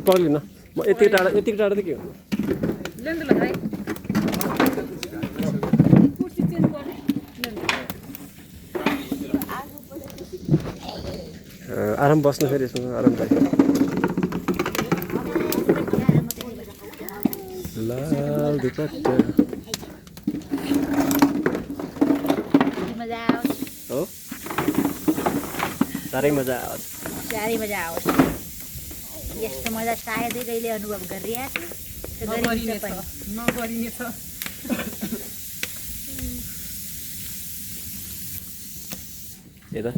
पग्लिन म यति टाढा त के हो आराम बस्नु फेरि यसमा आरामदायक लाल दुपट्टा हो साह्रै मजा आउँछ यस्तो मजा सायदै कहिले अनुभव गरिरहेको नगरिनेछ यता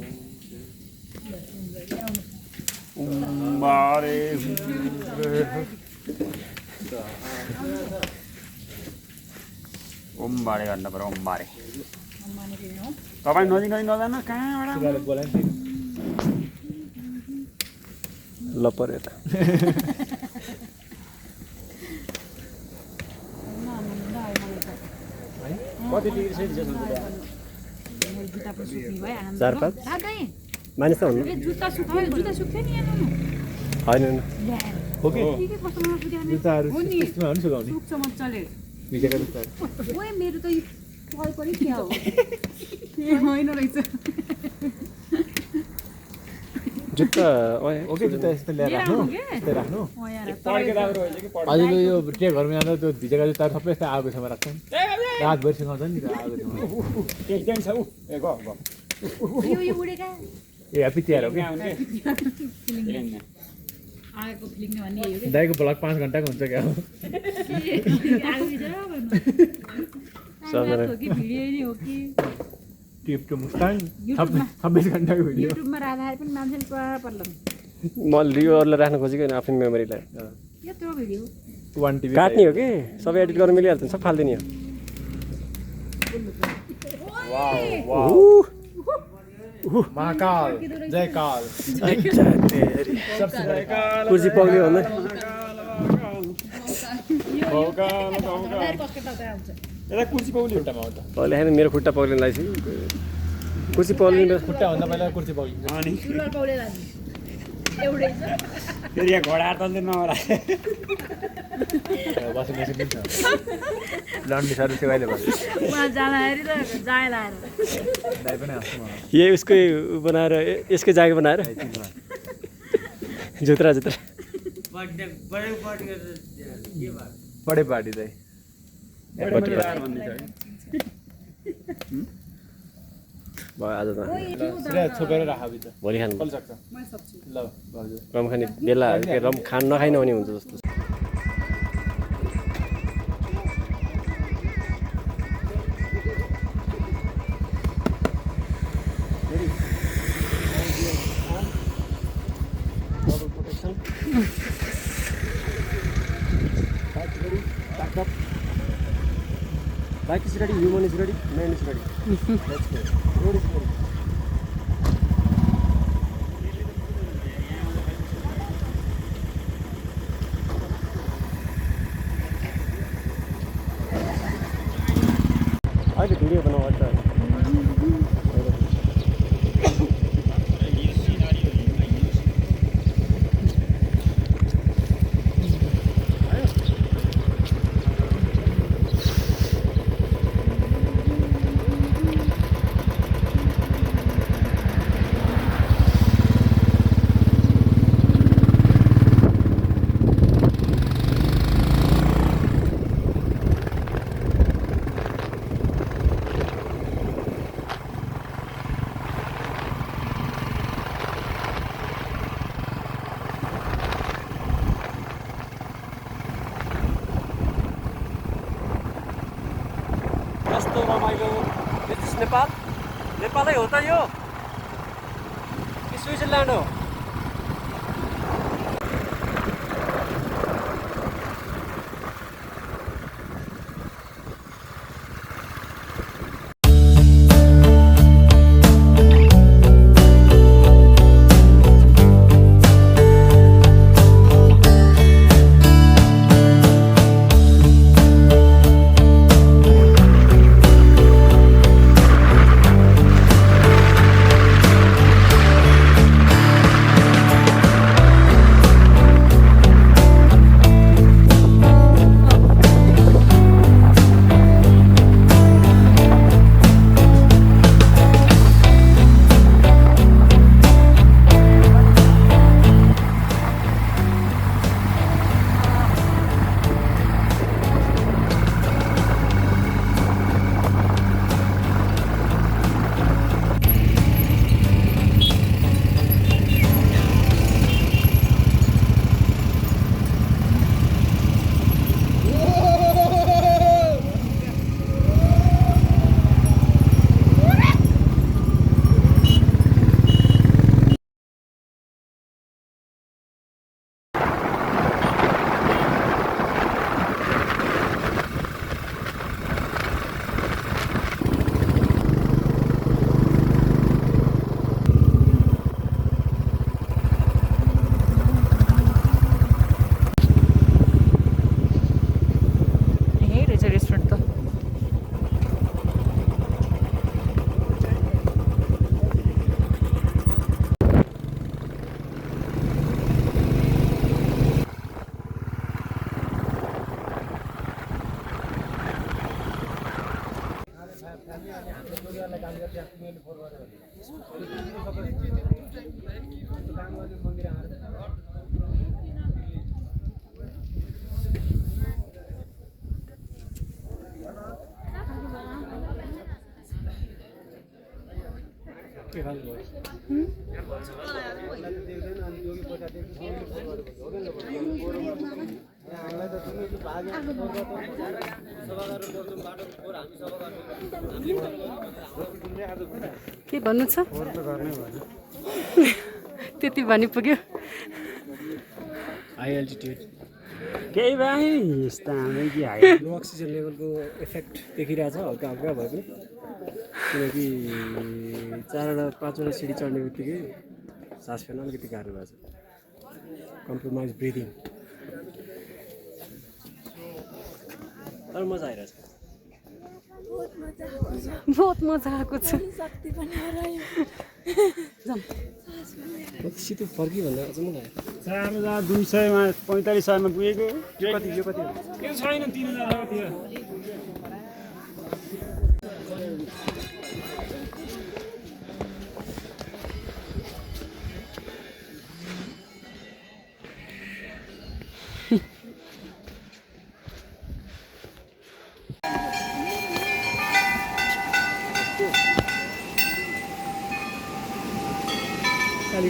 ओम्बारे भन्नु पर्यो ओम्बारे तपाईँ नजिक नजानु कहाँबाट ल पर्यो यता कति डिग्री सेल्सियस हुन्छ 4-5 मानिस त हुनु जुत्ता सुक्थ्यो नि होइन हो कि जुत्ताहरू हो नि त्यस्तोमा हो नि सुकाउने सुक्छ मजाले भिजेका जुत्ताहरू ओए मेरो त पल पनि क्या हो होइन रहेछ जुत्ता ओके जुत्ता यस्तो ल्याएर राख्नु यस्तै राख्नु पड्के राम्रो हुन्छ कि हजुर यो ट्रेक घरमा जाँदा त्यो भिजेका जुत्ताहरू सबै यस्तै आगो छेउमा राख्छन् रातभरि सुकाउँछ नि त्यो आगो छेउमा एकजना छ ऊ ए ग यो उडेका ए ह्याप्पी तिहार हो कि आगोको फिलिङ भन्ने यही हो दाइको ब्लग 5 घन्टाको हुन्छ क्या हो आगो भित्र सबजना कि भिडियो नै हो कि टिप टु मुस्ताङ 26 घन्टाको भिडियो युट्युबमा राख्दाखेरि पनि मान्छेले पुरा पर्लान् म रिभ्यूहरूलाई राख्न खोजेको होइन आफ्नो मेमोरीलाई यत्रो भिडियो वान टिभी काट्ने हो कि सबै एडिट गर्न मिलिहाल्छ सब फाल्दिने हो महाकाल जय काल कुर्सी पग्लियो भन्दै यता कुर्सी पाउली खुट्टामा हो त पहिले होइन मेरो खुट्टा पग्लिन लाग्छ कुर्सी पग्लिनु खुट्टाभन्दा पहिला कुर्सी पग्लिन्छ अनि पाउले एउटै छ फेरि यहाँ घोडा त नहोला वासिङ मेसिन पनि छ लन्ड्री सर्भिस कहिले भयो उहाँ जाँदाखेरि त जाय लाएर दाइ पनि हाँस्नु मलाई यही उसकै बनाएर यसकै जागे बनाएर जुत्रा जुत्रा बडे पार्टी दाइ भयो आज त सिधा छोपेर राख भोलि खानु कल सक्छ ल भाउजू रम खाने बेला रम खान नखाइ नहुने हुन्छ जस्तो Bike is ready, human is ready, man is ready. Let's go. Road is ready. अहिले भिडियो बनाउँछ कस्तो रमाइलो दिस इज नेपाल नेपालै हो त यो कि स्विजरल्यान्ड हो के भन्नु छ त्यति भनि पुग्यो हाई एल्टिट्युड केही भाइ यस्ता हाम्रै कि हाई लो अक्सिजन लेभलको इफेक्ट देखिरहेछ हल्का हल्का भए पनि किनकि 4 वटा 5 वटा सिडी चढ्ने बित्तिकै सास फेर्न अलिकति गाह्रो भएको छ कम्प्रोमाइज ब्रिदिङ तर मजा आइरहेछ बहुत मजा आएको छ शक्ति पनि हरायो सिधै फर्की भन्दा अचम्म लाग्यो 4200 मा 4500 मा पुगेको यो कति यो छैन 3000 तिर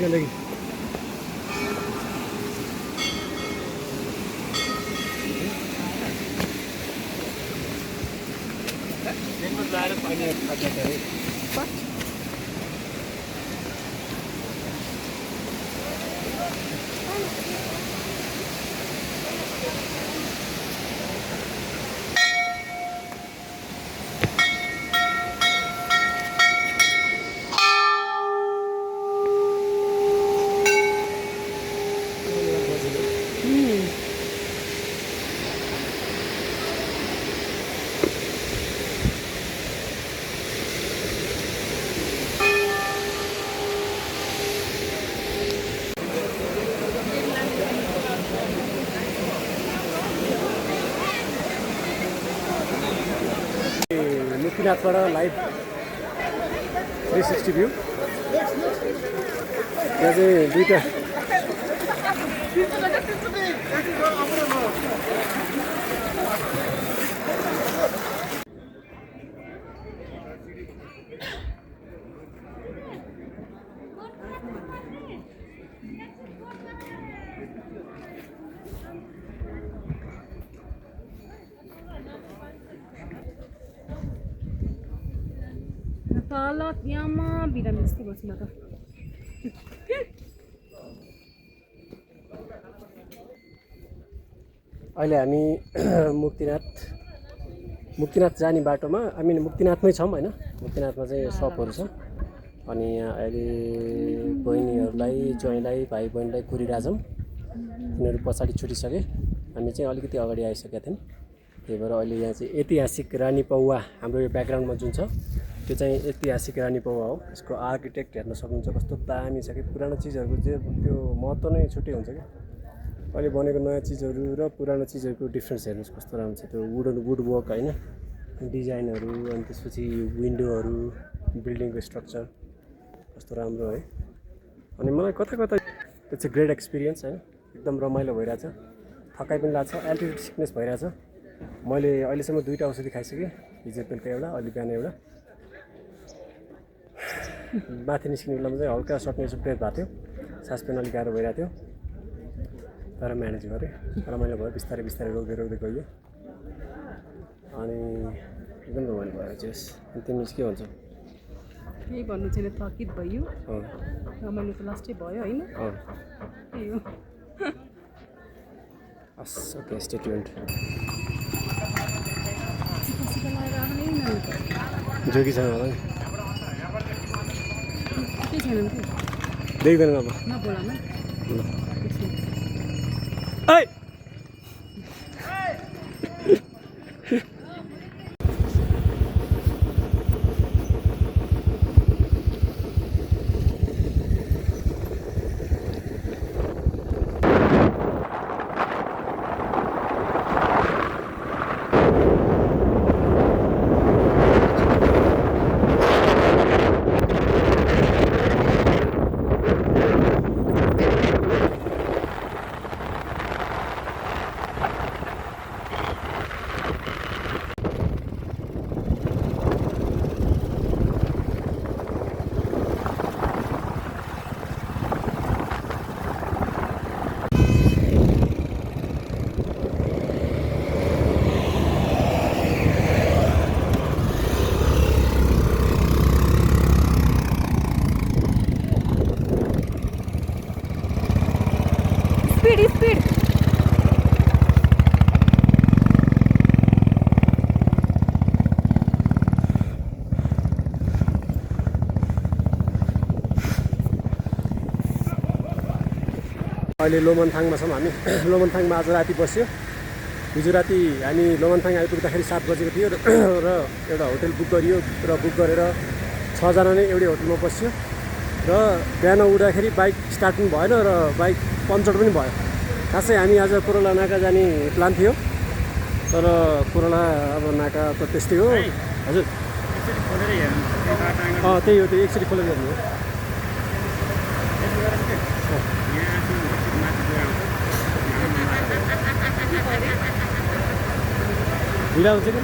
अहिले मुक्तिनाथबाट लाइभ 360 भ्यू यहाँ चाहिँ दुईवटा तल यहाँमा बिरामी जस्तो बस्नु त अहिले हामी मुक्तिनाथ जाने बाटोमा हामी मुक्तिनाथमै छौँ होइन। मुक्तिनाथमा चाहिँ सपहरू छ अनि यहाँ अहिले बहिनीहरूलाई ज्वाइँलाई भाइ बहिनीलाई कुरिरहेछौँ। तिनीहरू पछाडि छुटिसके, हामी चाहिँ अलिकति अगाडि आइसकेका थियौँ। त्यही भएर अहिले यहाँ चाहिँ ऐतिहासिक रानी पौवा हाम्रो यो ब्याकग्राउन्डमा जुन छ त्यो चाहिँ ऐतिहासिक रानी पौवा हो। यसको आर्किटेक्ट हेर्न सक्नुहुन्छ कस्तो दामी छ कि। पुरानो चिजहरूको चाहिँ त्यो महत्त्व नै छुट्टै हुन्छ क्या। अहिले बनेको नयाँ चिजहरू र पुरानो चिजहरूको डिफ्रेन्स हेर्नुहोस् कस्तो राम्रो छ। त्यो वुड वर्क होइन, डिजाइनहरू अनि त्यसपछि विन्डोहरू, बिल्डिङको स्ट्रक्चर कस्तो राम्रो है। अनि मलाई कता कता इट्स अ ग्रेट एक्सपिरियन्स होइन। एकदम रमाइलो भइरहेछ, थकाइ पनि लाग्छ, एल्टिट्युड सिकनेस भइरहेछ। मैले अहिलेसम्म 2टा औषधि खाइसकेँ, हिजो बेलुका एउटा, अहिले बिहान एउटा। माथि निस्किने बेलामा चाहिँ हल्का सर्टनेस ब्रेथ भएको थियो, सास फेर्न अलिक गाह्रो भइरहेको थियो, तर म्यानेज गरेँ। रमाइलो भयो, बिस्तारै बिस्तारै रोक्दै रोक्दै गयो अनि एकदम रमाइलो भयो चाहिँ। अनि तिमी के भन्छौ? केही भन्नु छैन, थकित भयो। रमाइलो त लास्टै भयो होइन। त्यही हो। Okay, stay tuned. जोगीसँग होला नि, केही छैन नि, देख्दैन अब नबोला न। ऐ स्पिड अहिले लोमनथाङमा छौँ हामी। लोमनथाङमा आज राति बस्यो। हिजो राति हामी लोमनथाङ आइपुग्दाखेरि 7 बजेको थियो र एउटा होटल बुक गरियो र बुक गरेर 6 जना नै एउटै होटलमा बस्यो र बिहान उठ्दाखेरि बाइक स्टार्ट पनि भएन र बाइक पम्चर पनि भयो। खासै हामी आज कोरोला नाका जाने प्लान थियो, तर कोरोला अब नाका त त्यस्तै हो। हजुर त्यही हो, त्यो एकचोटि खोलेर हेर्नु हो। ढिला हुन्छ कि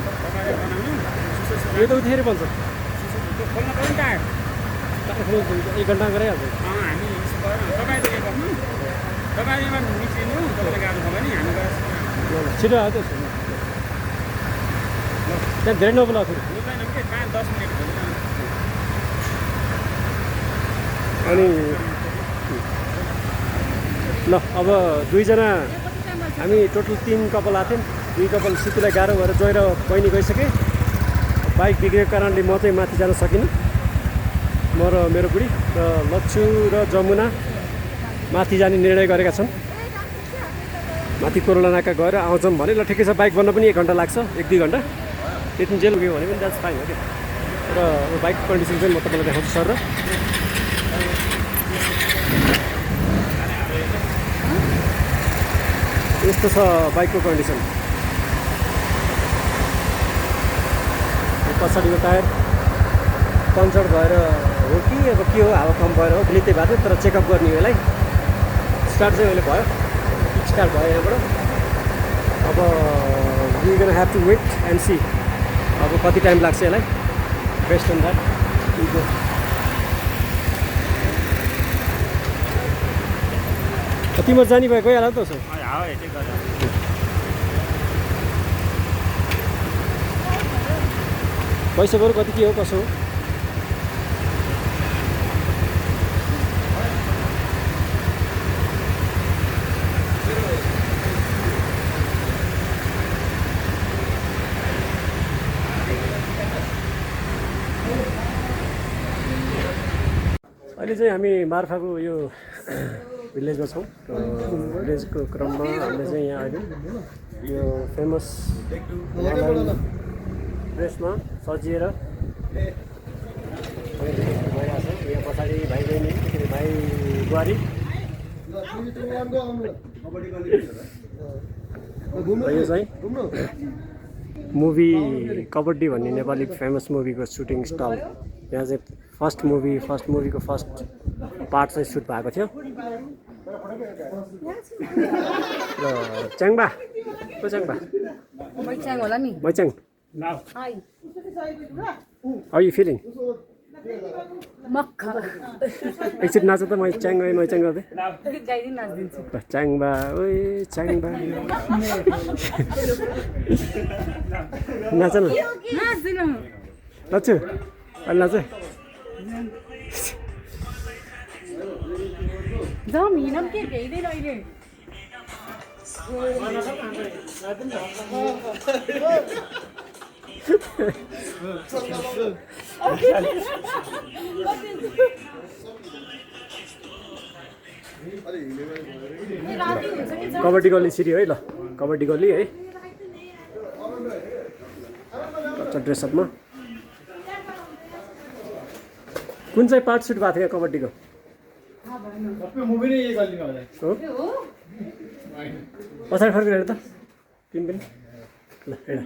यो त उठेर बन्छ, 1 घन्टा गराइहाल्छ। तपाईँ त के गर्नु तपाईँमा निस्किनु तपाईँले गाडी छ भने हामी गएर छिटो आयो त त्यहाँ धेरै नबोला फेरि हुँदैन कि 5-10 मिनट हुन्छ अनि ल अब दुईजना हामी टोटल 3 कपाल आएको थियौँ 2 कपाल सिटीलाई गाह्रो भएर जोएर बहिनी गइसकेँ बाइक बिग्रेको कारणले म चाहिँ माथि जान सकिनँ म र मेरो बुढी र लच्छु र जमुना माथि जाने निर्णय गरेका छन् माथि कोरोला नाका गएर आउँछौँ भने ल ठिकै छ बाइक बन्न पनि 1 घन्टा लाग्छ 1-2 घन्टा त्यति जेल गयो भने पनि द्याट्स फाइन हो क्या र बाइकको कन्डिसन चाहिँ म तपाईँलाई देखाउँछु सर र यस्तो छ बाइकको कन्डिसन पछाडिको टायर पङ्चर भएर हो कि अब के हो हावा कम भएर हो ग्लित्तै भएको थियो तर चेकअप गर्ने हो यसलाई स्टार्ट चाहिँ अहिले भयो किक स्टार्ट भयो यहाँबाट अब we gonna have to wait and see अब कति टाइम लाग्छ यसलाई बेस्ट अन द्याट तिम्रो जाने भयो गइहाल त उसो पैसा बरु कति के हो कसो हो अहिले चाहिँ हामी मार्फाको यो भिलेजमा छौँ भिलेजको क्रममा हामीले चाहिँ यहाँ अहिले यो फेमस ड्रेसमा सजिएर भइरहेको छ यहाँ पछाडि भाइ बहिनी भाइ बुहारी यो चाहिँ मुभी कबड्डी भन्ने नेपाली फेमस मुभीको सुटिङ स्टल यहाँ चाहिँ फर्स्ट मुभीको फर्स्ट पार्ट चाहिँ सुट भएको थियो र च्याङबा को च्याङबा मैचाङ होला नि मैचाङ हाई हाउ यु फिलिङ मक्खा एकचोटि नाच त मैचाङ गर्दै गाइदिन नाच्दिन्छु च्याङबा ओए च्याङबा नाच न नाच्दिनँ नाच्छु अहिले नाच जाउँ हिँडौँ के भ्याइँदैन अहिले कबड्डी गल्ली सिरी है ल कबड्डी गल्ली है ड्रेसअपमा कुन चाहिँ पार्ट सुट भएको थियो कबड्डीको हो पछाडि फर्केर हेर त तिमी पनि ल हेर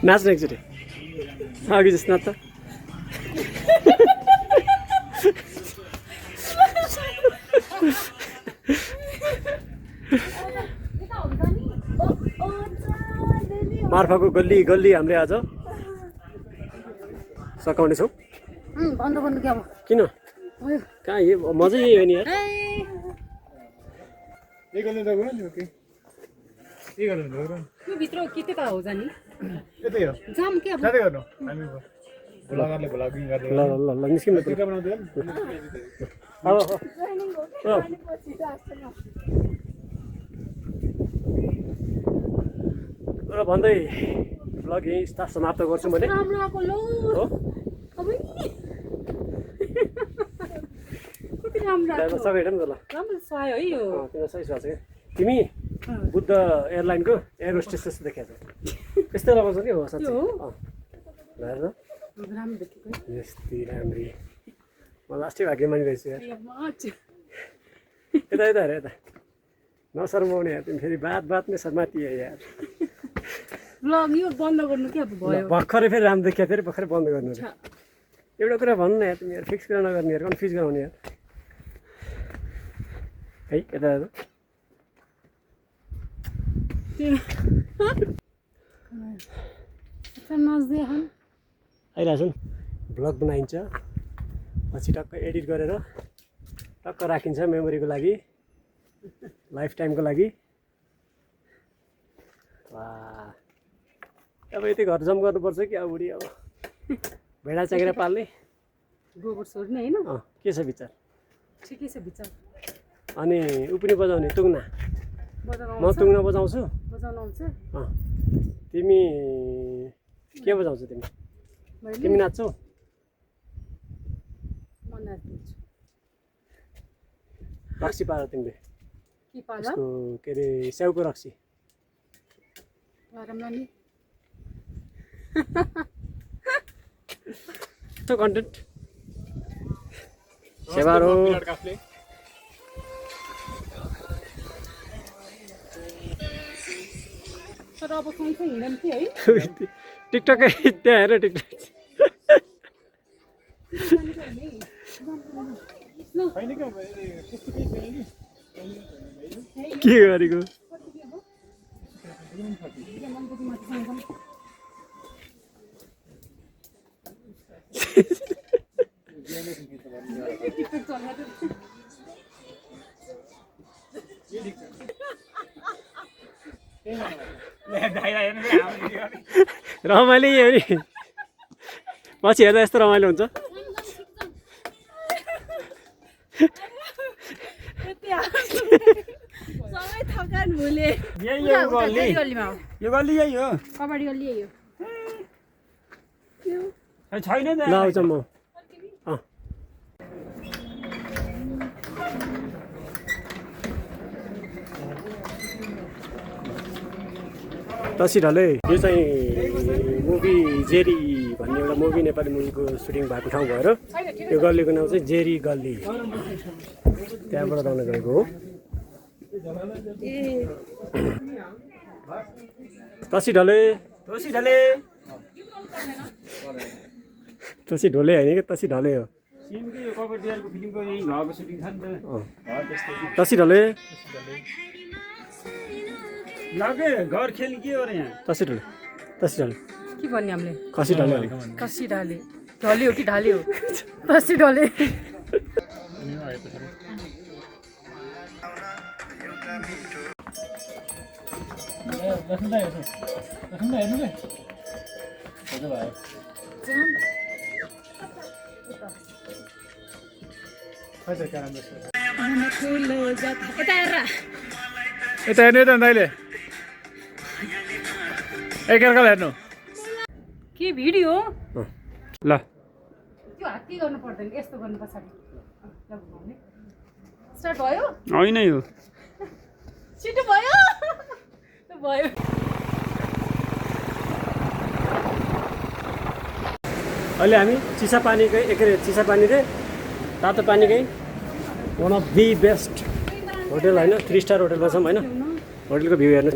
नाच्नु एकचोटि अघि जस्तो नाच्छ मार्फाको गल्ली गल्ली हामीले आज सघाउनेछौँ बन्द गर्नु क्या किन कहाँ यो मजै यही हो नि यार त्यो भित्र के त हो जाने यतै हो जाम के अब साथै गर्नु हामी ब्लगरले ब्लगिङ गर्दै ल ल ल निस्किनु भिडियो बनाउँदैन अब र भन्दै ब्लग यहीँ समाप्त गर्छु मैले राम्रो आएको लो हो अब कति राम्रो आएको सबै हेरौँ न त ल राम्रो सुहायो है यो तिम्रो सही सुहाएको छ क्या तिमी बुद्ध एयरलाइनको एयर होस्टेस जस्तो देखाएको छ त्यस्तै लगाउँछ नि हो साँच्चै हेर राम्रो देखेको यस्तै राम्री म लास्टै भाग्यमानी रहेछु यार है यता यता हेर यता नशर्माउने यार तिमी फेरि बातमै शर्माती है यार ब्लग यो बन्द गर्नु के भयो भर्खरै फेरि राम्रो देखियो फेरि भर्खरै बन्द गर्नु रे एउटा कुरा भन्नु न यार तिमी यार फिक्स कुरा नगर्ने यार कन्फ्युज गराउने यार है यता आइरहेछन् ब्लग बनाइन्छ पछि टक्क एडिट गरेर टक्क राखिन्छ मेमोरीको लागि लाइफ टाइमको लागि वाह अब यति घर जम गर्नुपर्छ कि अब बुढी अब भेडा चाकेर पाल्ने गोबर सोर्ने होइन के छ विचार ठिकै छ विचार अनि ऊ पनि बजाउने तुङ्ना म तुङ्ना बजाउँछु बजाउनु आउँछ तिमी के बजाउँछौ तिमी नाच्छौ म नाच्दिन्छु रक्सी पार तिमीले के पाला यसको के अरे स्याउको रक्सी आरामलाई नि कन्टेन्ट सेवारो तर अब सँगसँगै हिँड्नु थियो है टिकटकै त्यहाँ हेर टिकटक के गरेको रमाइलो हो नि पछि हेर्दा यस्तो रमाइलो हुन्छ सबै थकान भुले यो गल्ली यही हो कबड्डी गल्ली यही हो छैन ल आउँछ म तसी ढले यो चाहिँ मुभी जेरी भन्ने एउटा मुभी नेपाली मुभीको सुटिङ भएको ठाउँ भएर यो गल्लीको नाम चाहिँ जेरी गल्ली त्यहाँबाट जान गएको हो तसी ढले तसी ढोले होइन कि तसी ढले हो तसी ढले घर खेल्ने के हो र यहाँ तसी ढले के भन्ने हामीले खसी ढले कसी ढाले ढल्यो कि ढाल्यो कसी ढले यता हेर्नु त दाइले एकअर्कालाई हेर्नु के भिडियो ल त्यो हात के गर्नु पर्दैन यस्तो गर्नु पछाडि स्टार्ट भयो होइन यो छिटो भयो भयो अहिले हामी चिसा पानीकै चिसा पानी रे तातो पानीकै one of the best hotel होइन 3 स्टार होटलमा छौँ होइन होटलको भ्यू हेर्नु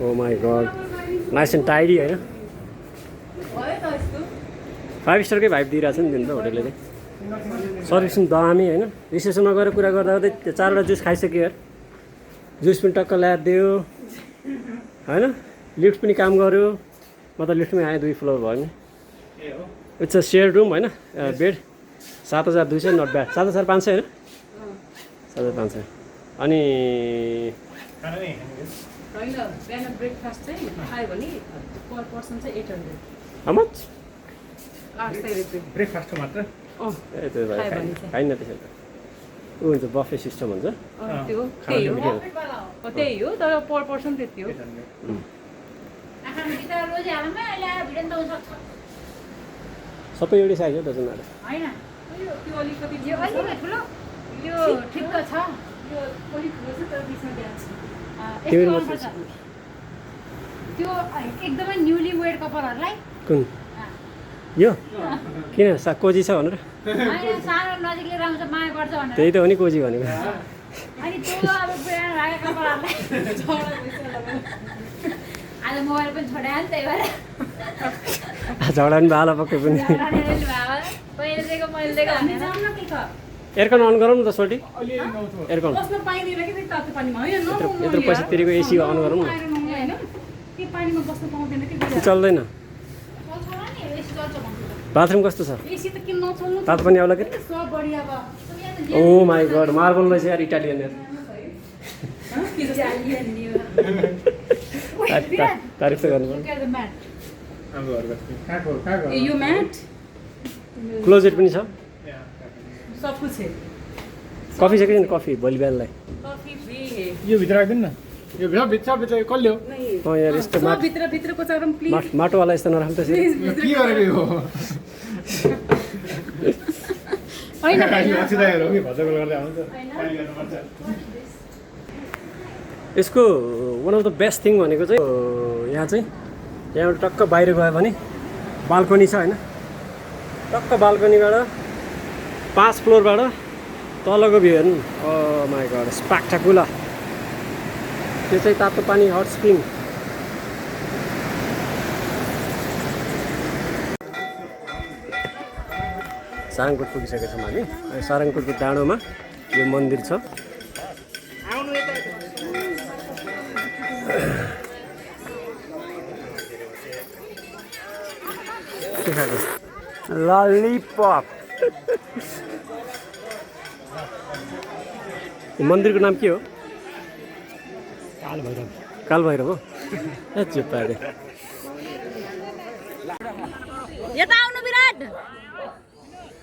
oh my god nice and tidy होइन 5 स्टारकै भाइब दिइरहेछ नि दिनु त होटलले चाहिँ सर्भिस पनि दामी होइन रिसेप्सनमा गएर कुरा गर्दा गर्दै त्यो 4वटा जुस खाइसक्यो यार जुस पनि टक्क ल्याइदियो होइन लिफ्ट पनि काम गर्यो म त लिफ्टमै आएँ 2 फ्लोर भयो नि इट्स अ सेयर रुम होइन बेड 7,200 नट ब्याड 7,500 होइन 7,500 अनि होइन बिहान ब्रेकफास्ट चाहिँ खायो भने पर पर्सन चाहिँ 800 how much 800 रुपियाँ ब्रेकफास्टको मात्र ए त्यो भाइ खाइन त्यसो त ऊ हुन्छ बफे सिस्टम हुन्छ त्यो त्यही हो त्यही हो तर पर पर्सन त्यति हो सबै एउटै साइज हो डजन म्याटर होइन त्यो अलिकति यो ठुलो यो ठिक छ यो अलिक ठुलो छ तर बिचमा ड्यान्स तिम्रो त्यो एकदमै न्युली वेड कपालहरूलाई कुन यो किन कोजी छ भनेर सानो नजिकले राम्रो माया गर्छ भनेर त्यही त हो नि कोजी भनेको अनि त्यो अब पुरानो भएको कपडालाई आज मोबाइल पनि छोडायो नि त्यही भएर झगडा पनि भाला पक्कै पनि पहिले दिएको मैले दिएको भने एयरकन अन गरौँ न त सोटी एयरकन बस्न पाइँदैन कि त्यही तातो पानीमा होइन यत्रो पैसा तिरेको एसी अन गरौँ न होइन के पानीमा बस्न पाउँदैन कि चल्दैन बाथरुम कस्तो छ एसी त किन नचल्नु तातो पनि आउला कि सब बढिया अब ओ माई गड मार्बल रहेछ यार इटालियन यार तारिफ त गर्नु पर्यो यो म्याट क्लोजेट पनि छ सब कुछ है कफी छ कि छैन कफी भोलि बिहानलाई कॉफी फ्री है यो भित्र राख्दिनु न यो भित्र कसले हो अँ यार यस्तो सब भित्रको चाहिँ प्लिज माटोवाला यस्तो नराख्नु त यो के गरेको यो होइन अक्षिताहरू हो कि भजको गर्दै आउँछ पानी गर्नुपर्छ यसको one of the best thing भनेको चाहिँ यहाँ चाहिँ यहाँबाट टक्क बाहिर गयो भने बाल्कनी छ होइन टक्क बाल्कनीबाट 5 फ्लोरबाट तलको भ्यू हेर्नु माई गड स्पेक्टाकुलर त्यो चाहिँ तातो पानी हट स्प्रिङ सारङकोट पुगिसकेका छौँ हामी सारङकोटको डाँडोमा यो मन्दिर छ ललिपप मन्दिरको नाम के हो कालभैरव हो ए चुप्पा अरे यता आउनु विराट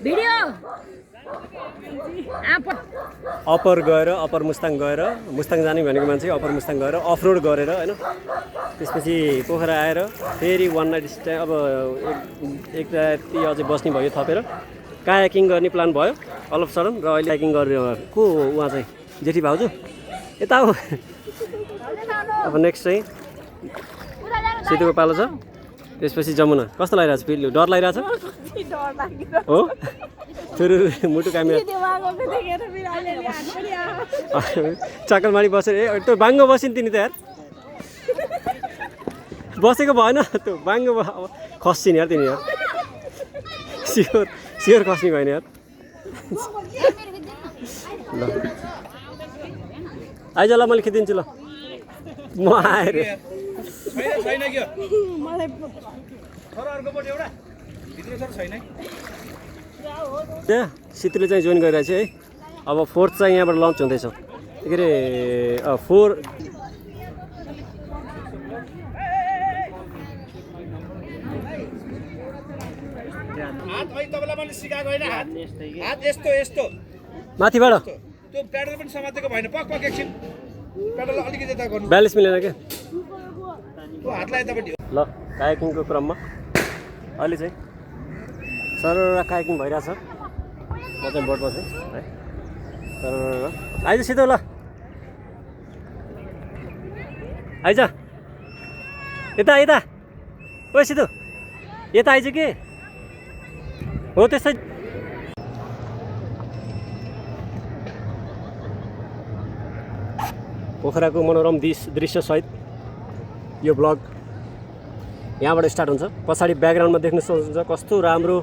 भिडियो अप्पर गएर अप्पर मुस्ताङ गएर मुस्ताङ जाने भनेको मान्छे अप्पर मुस्ताङ गएर अफ रोड गरेर होइन त्यसपछि पोखरा आएर फेरि वान नाइट स्टे अब एक राति अझै बस्ने भयो थपेर कायाकिङ गर्ने प्लान भयो अल अफ सडन र अहिले कायाकिङ गरेर को उहाँ चाहिँ जेठी भाउजू यता हो अब नेक्स्ट चाहिँ सेतुको पालो छ त्यसपछि जमुना कस्तो लागिरहेको छ फेरि डर लागिरहेको छ हो फेरि मुटु कामी चक्कलमारी बसेर ए त्यो बाङ्गो बस्यो नि तिनी त यार बसेको भएन त्यो बाङ्गो खस्छ नि यार तिनी यार सियोर खस्ने भएन यार ल आइज ल मैले खिचिदिन्छु ल म आएर त्यहाँ सितुले चाहिँ जोइन गरिरहेको छ है अब 4th चाहिँ यहाँबाट लन्च हुँदैछ के अरे 4 माथिबाट त्यो प्याडल पनि समातेको भएन पक एकछिन प्याडल अलिकति यता गर्नु 42 मिलेन क्या त्यो हातलाई यतापट्टि ल कायाकिङको क्रममा अहिले चाहिँ सर कायाकिङ भइरहेछ म चाहिँ बोटमा छु है सर आइज सिधो ल आइज यता यता ओ सिधो यता आइज के हो त्यस्तै पोखराको मनोरम दृश्यसहित यो ब्लग यहाँबाट स्टार्ट हुन्छ पछाडि ब्याकग्राउन्डमा देख्न सक्नुहुन्छ कस्तो राम्रो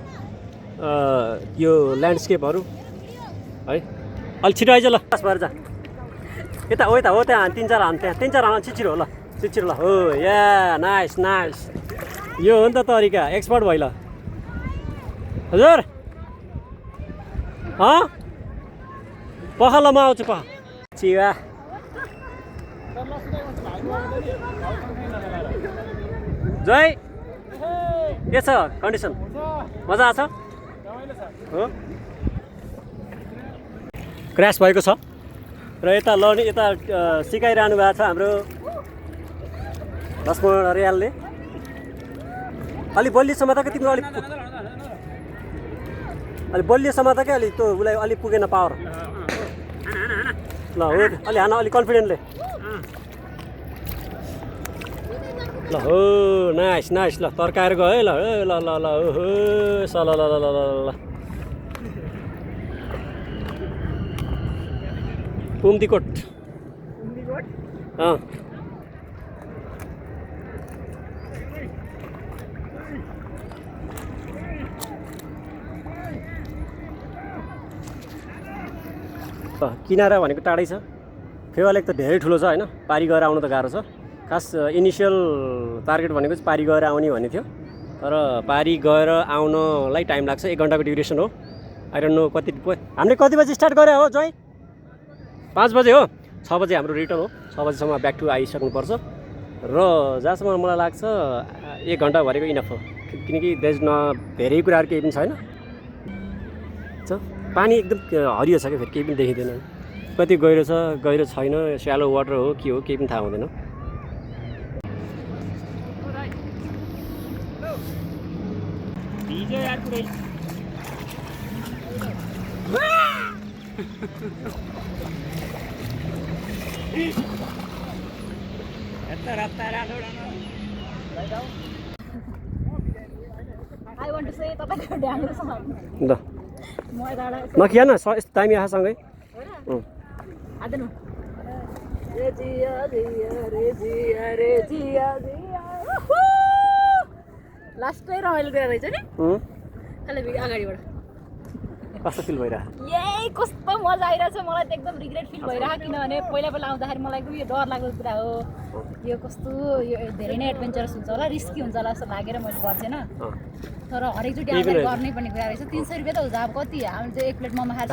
यो ल्यान्डस्केपहरू है अलि छिटो आइज ल भएर जा यता हो यता हो त्यहाँ 3-4 हान त्यहाँ 3-4 हान छिटो हो ल छिटो ल हो या नाइस नाइस यो हो नि त तरिका एक्सपर्ट भयो ल हजुर पख ल म आउँछु पख चिवा जय के छ कन्डिसन मजा आछ हो क्रास भएको छ र यता लर्निङ यता सिकाइरहनु भएको छ हाम्रो लक्ष्मण रियालले अलि बलियो समात कि तिम्रो अलि बलियो समात कि अलि त्यो उसलाई अलिक पुगेन पावर ल हो अलि हान अलिक कन्फिडेन्टले ल हो नाइस नाइस ल तर्काएर गयो है ल ल ल ल ओहो सल ल ल ल ल पुम्दीकोट अँ किनारा भनेको टाढै छ फेवा लेक त धेरै ठुलो छ होइन पारी गएर आउनु त गाह्रो छ खास इनिसियल टार्गेट भनेको चाहिँ पारी गएर आउने भन्ने थियो तर पारी गएर आउनलाई टाइम लाग्छ 1 घन्टाको ड्युरेसन हो आई डोन्ट नो कति हामीले कति बजी स्टार्ट गरे हो जोइ 5 बजे हो 6 बजे हाम्रो रिटर्न हो 6 बजीसम्म ब्याक टु आइसक्नुपर्छ र जहाँसम्म मलाई लाग्छ 1 घन्टा भनेको इनफ हो किनकि देज न धेरै कुराहरू केही पनि छैन पानी एकदम हरियो छ क्या फेरि केही पनि देखिँदैन कति गहिरो छ गहिरो छैन स्यालो वाटर हो के हो केही पनि थाहा हुँदैन I want to say तपाईँको ड्याङ्ग्रोसँग ल नखिया न यस्तो दामी आसँगै आदैन लास्टै रमाइलो कुरा रहेछ नि खालि अगाडिबाट कस्तो फिल भइरहेको यही कस्तो मजा आइरहेछ मलाई त एकदम रिग्रेट फिल भइरहेको किनभने पहिला आउँदाखेरि मलाई एकदम यो डर लाग्दो कुरा हो यो कस्तो यो धेरै नै एडभेन्चरस हुन्छ होला रिस्की हुन्छ होला जस्तो लागेर मैले गर्थेन तर हरेकचोटि आउँदा गर्नै पर्ने कुरा रहेछ 300 रुपियाँ त हुन्छ अब कति हामी चाहिँ 1 प्लेट मोमो खाएर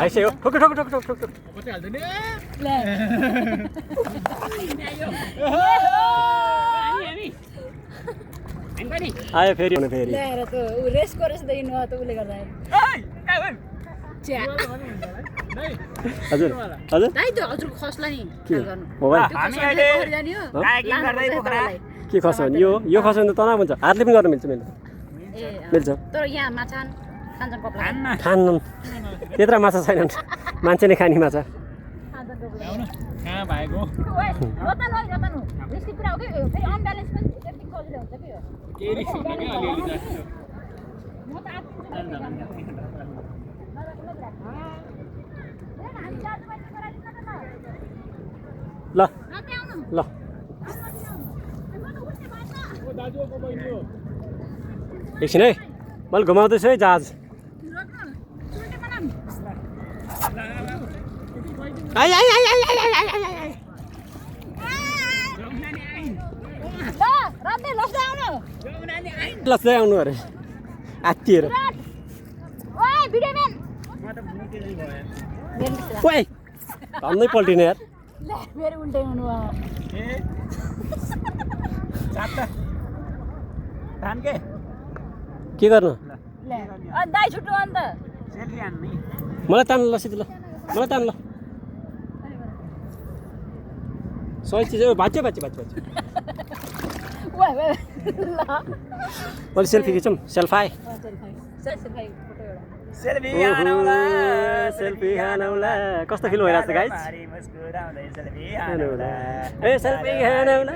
आयो फेरि ल्याएर त ऊ रेसको रेस देखिनु त उसले गर्दा हजुर हजुर दाइ त हजुरको खसला नि के गर्नु मोबाइल के खस भने यो खस भने त तनाव हुन्छ हातले पनि गर्न मिल्छ मिल्छ तर यहाँ माछा खान्छन् कपला खान्न त्यत्रा माछा छैनन् मान्छे नै खाने माछा कहाँ भएको रतन रिस्की कुरा हो कि फेरि अनब्यालेन्स पनि त्यति सजिलो हुन्छ कि केही रिस्क हुँदैन क्या अलिअलि त म त ल ल एकछिन है मैले घुमाउँदैछु है जहाज लस्दै आउनु अरे आत्तिएर ओइ धन्दै पल्टिने यार मेरो उल्टै हुनु के गर्नु दाइ छुट्टो अन्त मलाई तान्नु ल सिधै ल मलाई तान्नु ल सही चिज भाँच्यो मैले सेल्फी खिचौँ सेल्फाई सेल्फी खानौला कस्तो फिल भइरहेको छ गाइस ए सेल्फी खानौला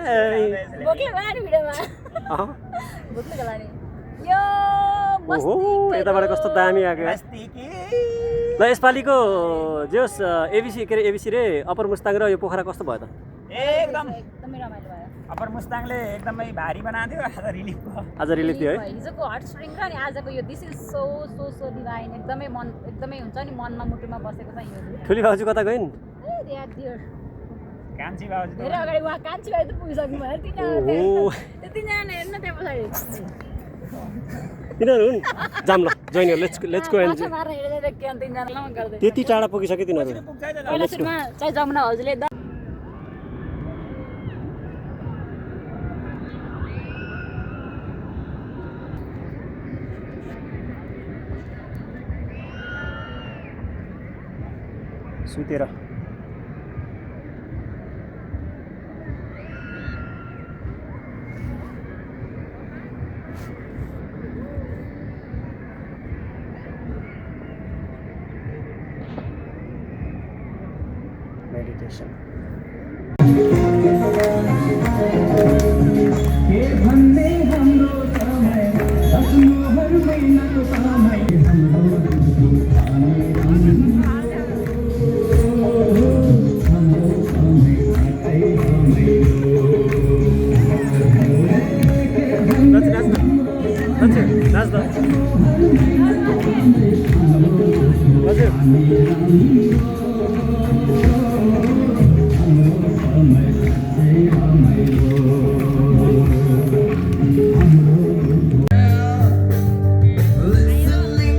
ओहो यताबाट कस्तो दामी आएको ल यसपालिको जे होस् एबिसी के अरे एबिसी रे अप्पर मुस्ताङ र यो पोखरा कस्तो भयो त एकदमै रमाइलो भयो अप्पर मुस्ताङले एकदमै भारी बनाएको थियो आज रिलिफ थियो है हिजोको हट स्प्रिङ र अनि आजको यो दिस इज सो डिभाइन एकदमै हुन्छ नि मनमा मुटुमा बसेको छ यो ठुली भाउजू कता गइन् कान्छी बाबु धेरै अगाडि उहाँ कान्छी भाइ त पुगिसक्नु भयो तिनजना हेर्नु त्यहाँ पछाडि तिनीहरू हुन् जाम ल जोइन लेट्स गो एन्ड त्यति टाढा पुगिसक्यो तिनीहरू चाहिँ जमुना हजुरले सुतेर meditation Listening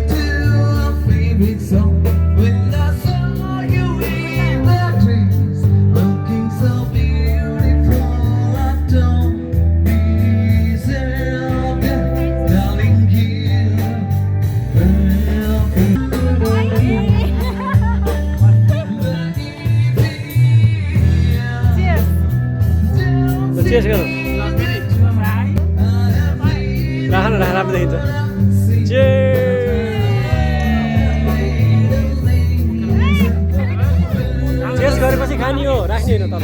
to a favorite song when I saw you in the trees, looking so beautiful. I don't deserve it, darling. Chase गर राख न राख राम्रो देखिन्छ चेस गरेपछि खाने हो राख्ने होइन तर